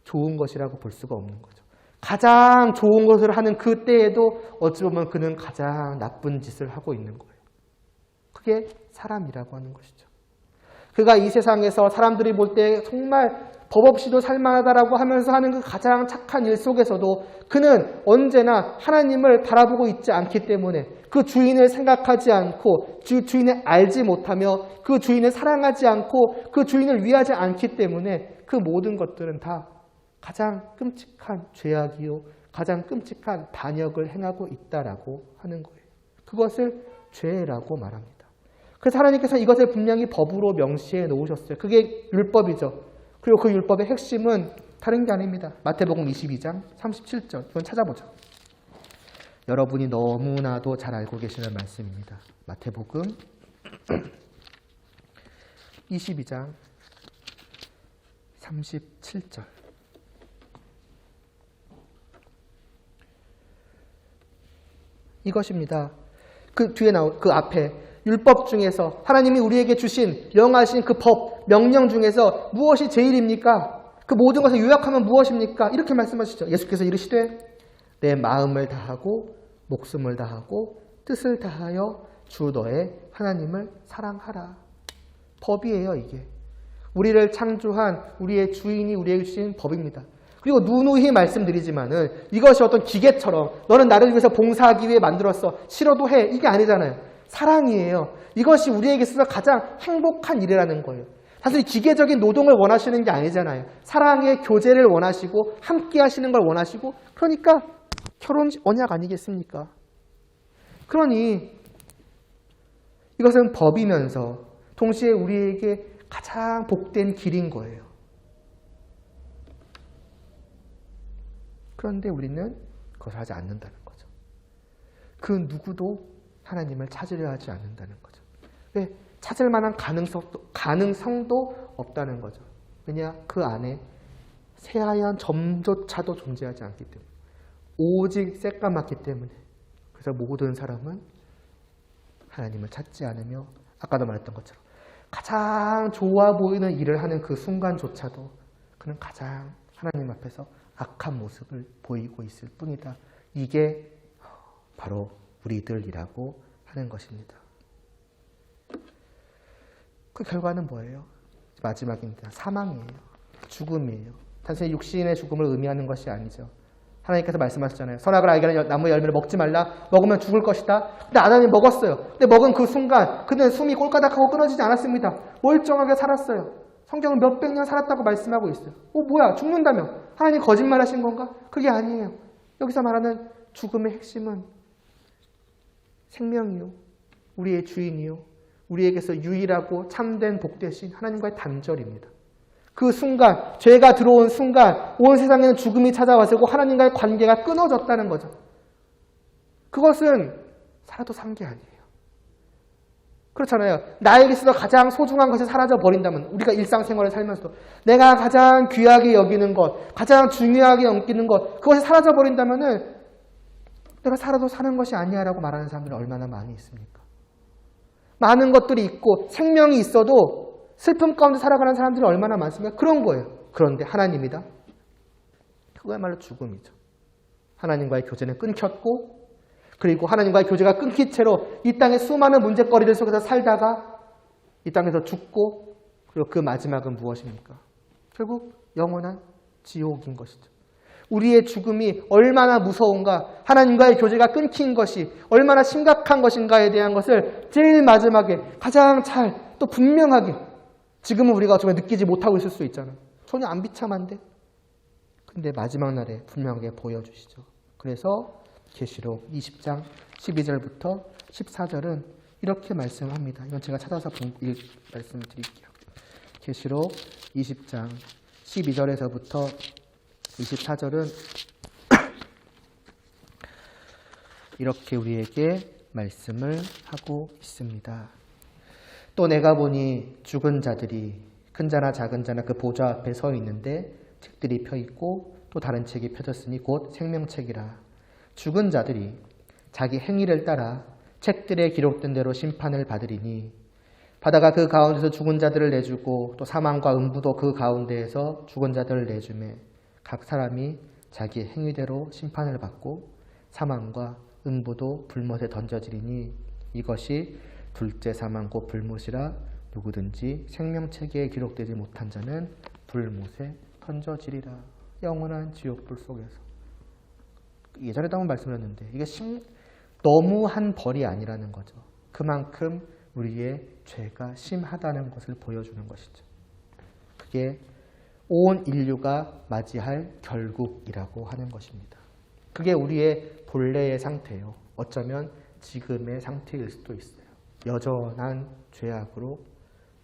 S1: 좋은 것이라고 볼 수가 없는 거죠. 가장 좋은 것을 하는 그 때에도 어찌 보면 그는 가장 나쁜 짓을 하고 있는 거예요. 그게 사람이라고 하는 것이죠. 그가 이 세상에서 사람들이 볼 때 정말 법 없이도 살만하다라고 하면서 하는 그 가장 착한 일 속에서도 그는 언제나 하나님을 바라보고 있지 않기 때문에, 그 주인을 생각하지 않고 주인을 알지 못하며 그 주인을 사랑하지 않고 그 주인을 위하지 않기 때문에 그 모든 것들은 다 가장 끔찍한 죄악이요, 가장 끔찍한 반역을 행하고 있다라고 하는 거예요. 그것을 죄라고 말합니다. 그래서 하나님께서 이것을 분명히 법으로 명시해 놓으셨어요. 그게 율법이죠. 그리고 그 율법의 핵심은 다른 게 아닙니다. 마태복음 22장 37절. 이건 찾아보죠. 여러분이 너무나도 잘 알고 계시는 말씀입니다. 마태복음 22장 37절. 이것입니다. 그 뒤에 나온 그 앞에 율법 중에서 하나님이 우리에게 주신 영하신 그 법, 명령 중에서 무엇이 제일입니까? 그 모든 것을 요약하면 무엇입니까? 이렇게 말씀하시죠. 예수께서 이르시되 내 마음을 다하고 목숨을 다하고 뜻을 다하여 주 너의 하나님을 사랑하라. 법이에요, 이게. 우리를 창조한 우리의 주인이 우리에게 주신 법입니다. 그리고 누누이 말씀드리지만은 이것이 어떤 기계처럼 너는 나를 위해서 봉사하기 위해 만들었어. 싫어도 해. 이게 아니잖아요. 사랑이에요. 이것이 우리에게 있어서 가장 행복한 일이라는 거예요. 사실 기계적인 노동을 원하시는 게 아니잖아요. 사랑의 교제를 원하시고 함께 하시는 걸 원하시고 그러니까 결혼 언약 아니겠습니까? 그러니 이것은 법이면서 동시에 우리에게 가장 복된 길인 거예요. 그런데 우리는 그것을 하지 않는다는 거죠. 그 누구도 하나님을 찾으려 하지 않는다는 거죠. 왜? 찾을 만한 가능성도 없다는 거죠. 왜냐? 그 안에 새하얀 점조차도 존재하지 않기 때문에. 오직 새까맣기 때문에. 그래서 모든 사람은 하나님을 찾지 않으며 아까도 말했던 것처럼 가장 좋아 보이는 일을 하는 그 순간조차도 그는 가장 하나님 앞에서 악한 모습을 보이고 있을 뿐이다. 이게 바로 우리들이라고 하는 것입니다. 그 결과는 뭐예요? 마지막입니다. 사망이에요. 죽음이에요. 단순히 육신의 죽음을 의미하는 것이 아니죠. 하나님께서 말씀하셨잖아요. 선악을 알게 하는 나무 열매를 먹지 말라. 먹으면 죽을 것이다. 근데 아담이 먹었어요. 근데 먹은 그 순간 그는 숨이 꼴까닥하고 끊어지지 않았습니다. 멀쩡하게 살았어요. 성경은 몇백 년 살았다고 말씀하고 있어요. 뭐야? 죽는다며? 하나님 거짓말하신 건가? 그게 아니에요. 여기서 말하는 죽음의 핵심은 생명이요. 우리의 주인이요. 우리에게서 유일하고 참된 복되신 하나님과의 단절입니다. 그 순간, 죄가 들어온 순간 온 세상에는 죽음이 찾아왔고 하나님과의 관계가 끊어졌다는 거죠. 그것은 살아도 산 게 아니에요. 그렇잖아요. 나에게 있어서 가장 소중한 것이 사라져버린다면 우리가 일상생활을 살면서도 내가 가장 귀하게 여기는 것, 가장 중요하게 여기는 것 그것이 사라져버린다면 내가 살아도 사는 것이 아니야 라고 말하는 사람들이 얼마나 많이 있습니까? 많은 것들이 있고 생명이 있어도 슬픔 가운데 살아가는 사람들이 얼마나 많습니까? 그런 거예요. 그런데 하나님이다. 그거야말로 죽음이죠. 하나님과의 교제는 끊겼고 그리고 하나님과의 교제가 끊긴 채로 이 땅의 수많은 문제거리들 속에서 살다가 이 땅에서 죽고 그리고 그 마지막은 무엇입니까? 결국 영원한 지옥인 것이죠. 우리의 죽음이 얼마나 무서운가, 하나님과의 교제가 끊긴 것이 얼마나 심각한 것인가에 대한 것을 제일 마지막에 가장 잘 또 분명하게 지금은 우리가 정말 느끼지 못하고 있을 수 있잖아요. 전혀 안 비참한데? 근데 마지막 날에 분명하게 보여주시죠. 그래서 계시록 20장 12절부터 14절은 이렇게 말씀합니다. 이건 제가 찾아서 말씀드릴게요. 계시록 20장 12절에서부터 24절은 이렇게 우리에게 말씀을 하고 있습니다. 또 내가 보니 죽은 자들이 큰 자나 작은 자나 그 보좌 앞에 서 있는데 책들이 펴 있고 또 다른 책이 펴졌으니 곧 생명책이라. 죽은 자들이 자기 행위를 따라 책들에 기록된 대로 심판을 받으리니 바다가 그 가운데서 죽은 자들을 내주고 또 사망과 음부도 그 가운데에서 죽은 자들을 내주매 각 사람이 자기 행위대로 심판을 받고 사망과 음부도 불못에 던져지리니 이것이 둘째 사망 곧 불못이라. 누구든지 생명책에 기록되지 못한 자는 불못에 던져지리라. 영원한 지옥불 속에서. 예전에도 한번 말씀드렸는데 이게 너무한 벌이 아니라는 거죠. 그만큼 우리의 죄가 심하다는 것을 보여주는 것이죠. 그게 온 인류가 맞이할 결국이라고 하는 것입니다. 그게 우리의 본래의 상태예요. 어쩌면 지금의 상태일 수도 있어요. 여전한 죄악으로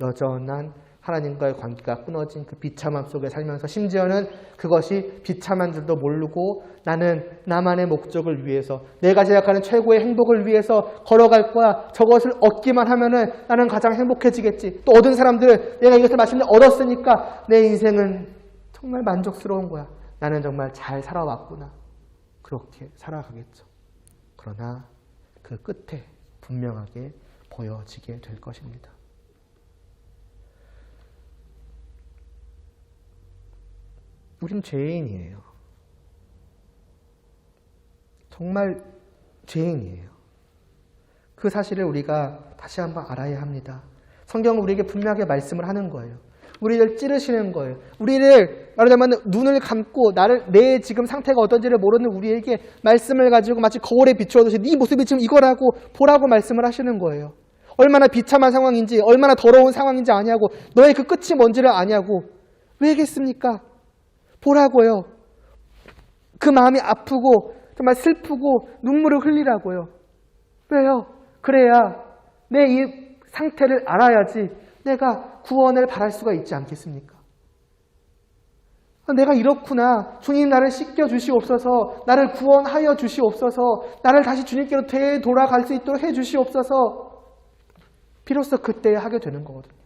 S1: 여전한 하나님과의 관계가 끊어진 그 비참함 속에 살면서 심지어는 그것이 비참한 줄도 모르고 나는 나만의 목적을 위해서 내가 생각하는 최고의 행복을 위해서 걸어갈 거야. 저것을 얻기만 하면은 나는 가장 행복해지겠지. 또 얻은 사람들은 내가 이것을 마침내 얻었으니까 내 인생은 정말 만족스러운 거야. 나는 정말 잘 살아왔구나. 그렇게 살아가겠죠. 그러나 그 끝에 분명하게 보여지게 될 것입니다. 우린 죄인이에요. 정말 죄인이에요. 그 사실을 우리가 다시 한번 알아야 합니다. 성경은 우리에게 분명하게 말씀을 하는 거예요. 우리를 찌르시는 거예요. 우리를 말하자면 눈을 감고 내 지금 상태가 어떤지를 모르는 우리에게 말씀을 가지고 마치 거울에 비추어듯이 네 모습이 지금 이거라고 보라고 말씀을 하시는 거예요. 얼마나 비참한 상황인지 얼마나 더러운 상황인지 아냐고 너의 그 끝이 뭔지를 아냐고 왜겠습니까? 보라고요. 그 마음이 아프고 정말 슬프고 눈물을 흘리라고요. 왜요? 그래야 내 이 상태를 알아야지 내가 구원을 바랄 수가 있지 않겠습니까? 내가 이렇구나. 주님 나를 씻겨 주시옵소서. 나를 구원하여 주시옵소서. 나를 다시 주님께로 되돌아갈 수 있도록 해 주시옵소서. 비로소 그때 하게 되는 거거든요.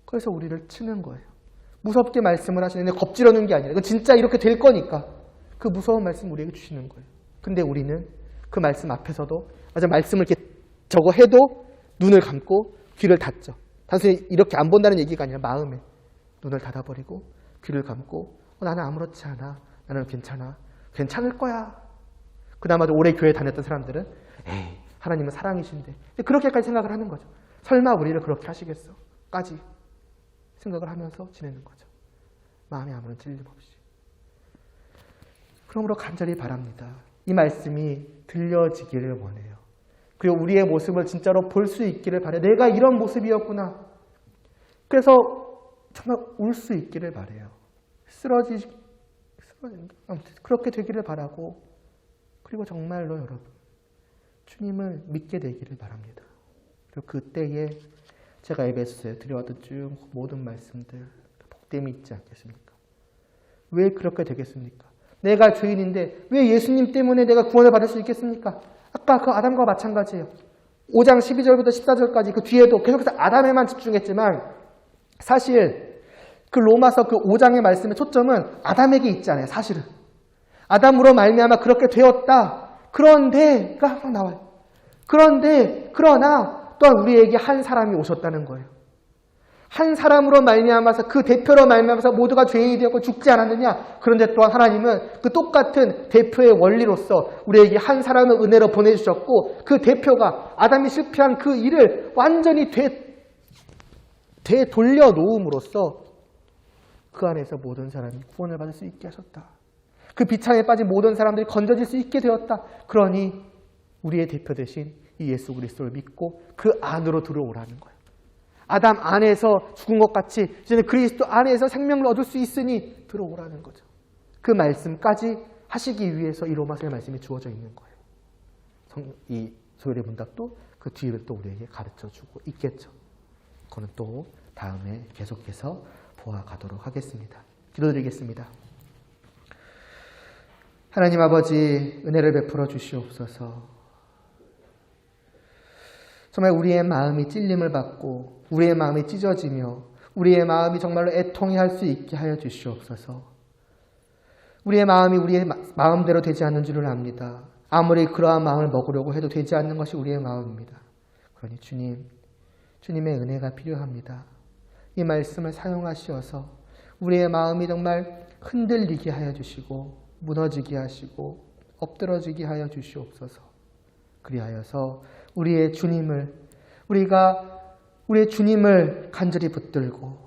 S1: 그래서 우리를 치는 거예요. 무섭게 말씀을 하시는데 겁지르는 게 아니라 진짜 이렇게 될 거니까 그 무서운 말씀 우리에게 주시는 거예요. 근데 우리는 그 말씀 앞에서도 맞아 말씀을 이렇게 저거 해도 눈을 감고 귀를 닫죠. 단순히 이렇게 안 본다는 얘기가 아니라 마음에 눈을 닫아버리고 귀를 감고 나는 아무렇지 않아. 나는 괜찮아. 괜찮을 거야. 그나마도 오래 교회 다녔던 사람들은 에이 하나님은 사랑이신데 그렇게까지 생각을 하는 거죠. 설마 우리를 그렇게 하시겠어? 까지 생각을 하면서 지내는 거죠. 마음에 아무런 찔림 없이. 그러므로 간절히 바랍니다. 이 말씀이 들려지기를 원해요. 그리고 우리의 모습을 진짜로 볼 수 있기를 바라요. 내가 이런 모습이었구나. 그래서 정말 울 수 있기를 바라요. 아무튼 그렇게 되기를 바라고 그리고 정말로 여러분 주님을 믿게 되기를 바랍니다. 그리고 그때에 제가 에베소서에 드려왔던 쭉 모든 말씀들 복됨이 있지 않겠습니까? 왜 그렇게 되겠습니까? 내가 죄인인데 왜 예수님 때문에 내가 구원을 받을 수 있겠습니까? 아까 그 아담과 마찬가지예요. 5장 12절부터 14절까지 그 뒤에도 계속해서 아담에만 집중했지만 사실 그 로마서 그 5장의 말씀의 초점은 아담에게 있지 않아요. 사실은. 아담으로 말미암아 그렇게 되었다. 그런데가 항상 나와요. 그러나 또한 우리에게 한 사람이 오셨다는 거예요. 한 사람으로 말미암아서 그 대표로 말미암아서 모두가 죄인이 되었고 죽지 않았느냐. 그런데 또한 하나님은 그 똑같은 대표의 원리로서 우리에게 한 사람을 은혜로 보내주셨고 그 대표가 아담이 실패한 그 일을 완전히 되돌려놓음으로써 그 안에서 모든 사람이 구원을 받을 수 있게 하셨다. 그 비참에 빠진 모든 사람들이 건져질 수 있게 되었다. 그러니 우리의 대표 대신 이 예수 그리스도를 믿고 그 안으로 들어오라는 거예요. 아담 안에서 죽은 것 같이 이제는 그리스도 안에서 생명을 얻을 수 있으니 들어오라는 거죠. 그 말씀까지 하시기 위해서 이 로마서의 말씀이 주어져 있는 거예요. 이 소열의 문답도 그 뒤를 또 우리에게 가르쳐주고 있겠죠. 그거는 또 다음에 계속해서 보아가도록 하겠습니다. 기도드리겠습니다. 하나님 아버지 은혜를 베풀어 주시옵소서. 정말 우리의 마음이 찔림을 받고 우리의 마음이 찢어지며 우리의 마음이 정말로 애통해할 수 있게 하여 주시옵소서. 우리의 마음이 우리의 마음대로 되지 않는 줄을 압니다. 아무리 그러한 마음을 먹으려고 해도 되지 않는 것이 우리의 마음입니다. 그러니 주님의 은혜가 필요합니다. 이 말씀을 사용하시어서 우리의 마음이 정말 흔들리게 하여 주시고 무너지게 하시고 엎드러지게 하여 주시옵소서. 그리하여서 우리의 주님을 간절히 붙들고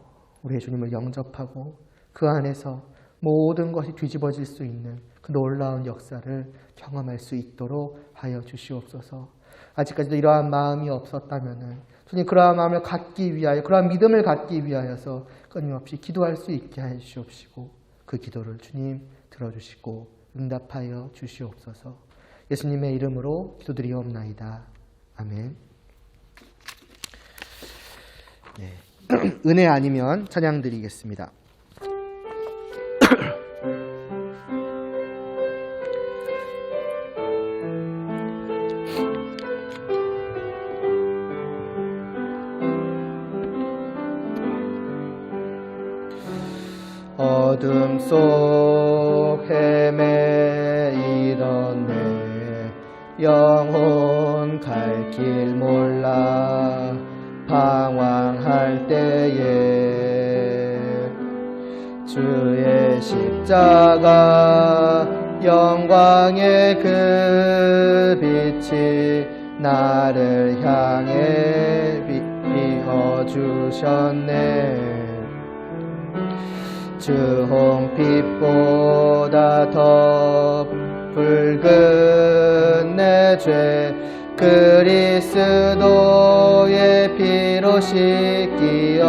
S1: 우리의 주님을 영접하고 그 안에서 모든 것이 뒤집어질 수 있는 그 놀라운 역사를 경험할 수 있도록 하여 주시옵소서. 아직까지도 이러한 마음이 없었다면은 주님 그러한 마음을 갖기 위하여 그러한 믿음을 갖기 위하여서 끊임없이 기도할 수 있게 해 주시옵시고 그 기도를 주님 들어주시고 응답하여 주시옵소서. 예수님의 이름으로 기도드리옵나이다. 아멘. 네. 은혜 아니면 찬양 드리겠습니다. 어둠 속 헤매이던 내 영혼 갈 길 몰라 방황할 때에 주의 십자가 영광의 그 빛이 나를 향해 비춰주셨네. 주 홍빛보다 더 붉은 내 죄 그리스도의 피로 씻기어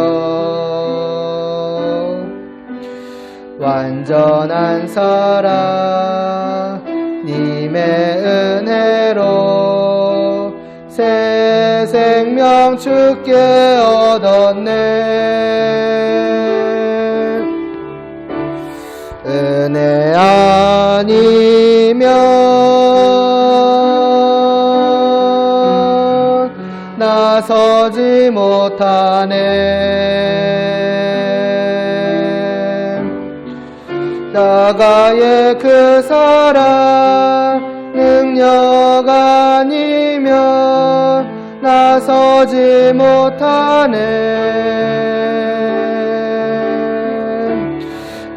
S1: 완전한 사랑님의 은혜로 새 생명 주께 얻었네. 은혜 아니면 나서지 못하네. 나가의 그 사랑 능력 아니면 나서지 못하네.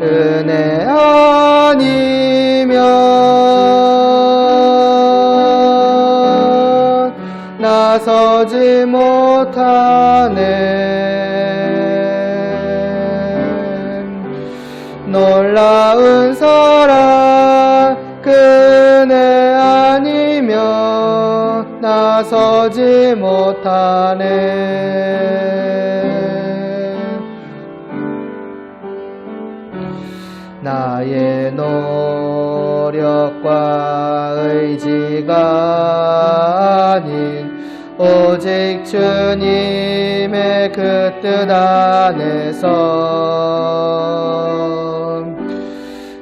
S1: 은혜 아니면 나서지 못하네. 놀라운 사랑 그네 아니면 나서지 못하네. 나의 노력과 의지가 아닌 오직 주님의 그 뜻 안에서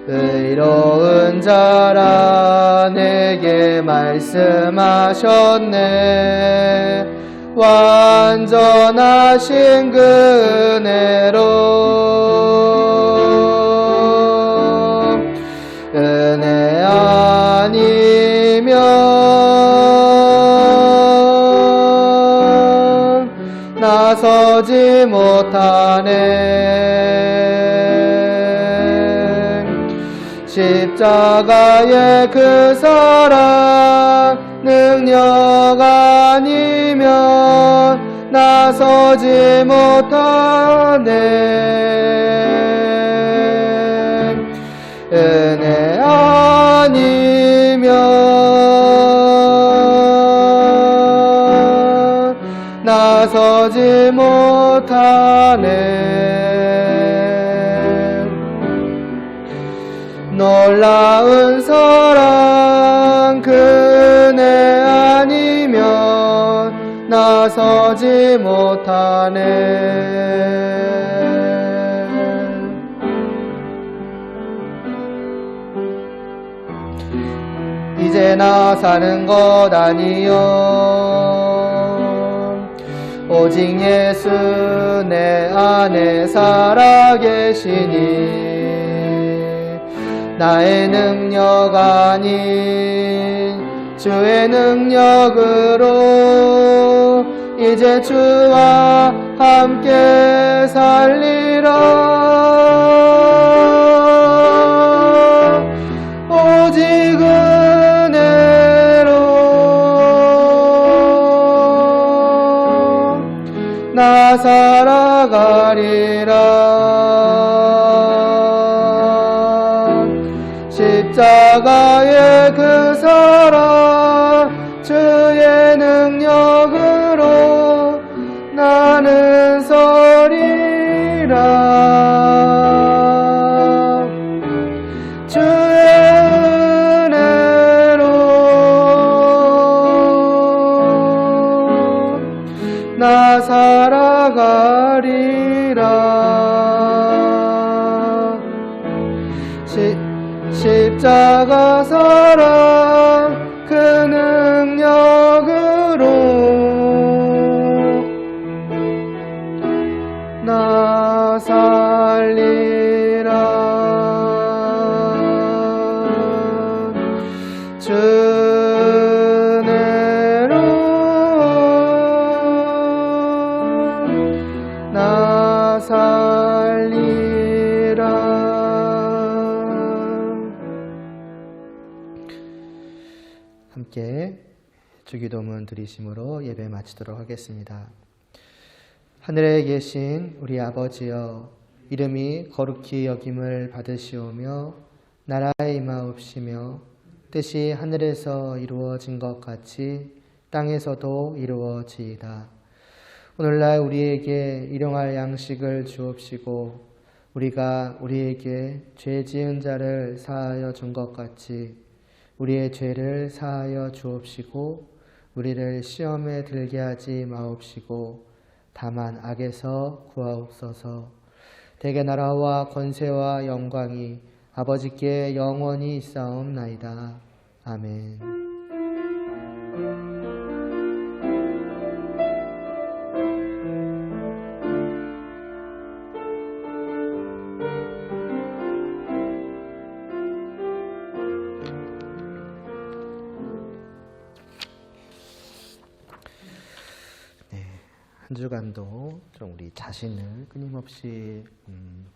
S1: 의로운 자라 내게 말씀하셨네. 완전하신 그 은혜로 은혜 아니면 나서지 못하네. 십자가의 그 사랑 능력 아니면 나서지 못하네. 은혜 아니면 나서지 못하네. 놀라운 사랑 그네 아니면 나서지 못하네. 이제 나 사는 것 아니요 오직 예수 내 안에 살아계시니 나의 능력 아닌 주의 능력으로 이제 주와 함께 살리라. 오직 은혜로 나 살아가리라. 십자가의 그 사랑 주의 능력으로 나는 서리라. 주의 은혜로 나 살아가리라. 십자가 사랑 그 능력으로 나 살리라. 주 은혜로 나 살리라. 함께 주기도문 드리심으로 예배 마치도록 하겠습니다. 하늘에 계신 우리 아버지여, 이름이 거룩히 여김을 받으시오며 나라에 임하옵시며 뜻이 하늘에서 이루어진 것 같이 땅에서도 이루어지이다. 오늘날 우리에게 일용할 양식을 주옵시고 우리가 우리에게 죄 지은 자를 사하여 준 것 같이 우리의 죄를 사하여 주옵시고 우리를 시험에 들게 하지 마옵시고 다만 악에서 구하옵소서. 대개 나라와 권세와 영광이 아버지께 영원히 있사옵나이다. 아멘. 한 주간도 좀 우리 자신을 끊임없이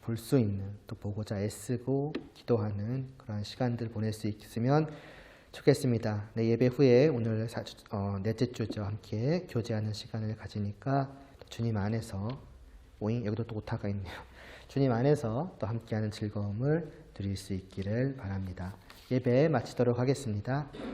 S1: 볼 수 있는, 또 보고자 애쓰고 기도하는 그런 시간들 보낼 수 있으면 좋겠습니다. 네, 예배 후에 오늘 넷째 주죠. 함께 교제하는 시간을 가지니까 주님 안에서 여기도 또 오타가 있네요. 주님 안에서 또 함께하는 즐거움을 드릴 수 있기를 바랍니다. 예배 마치도록 하겠습니다.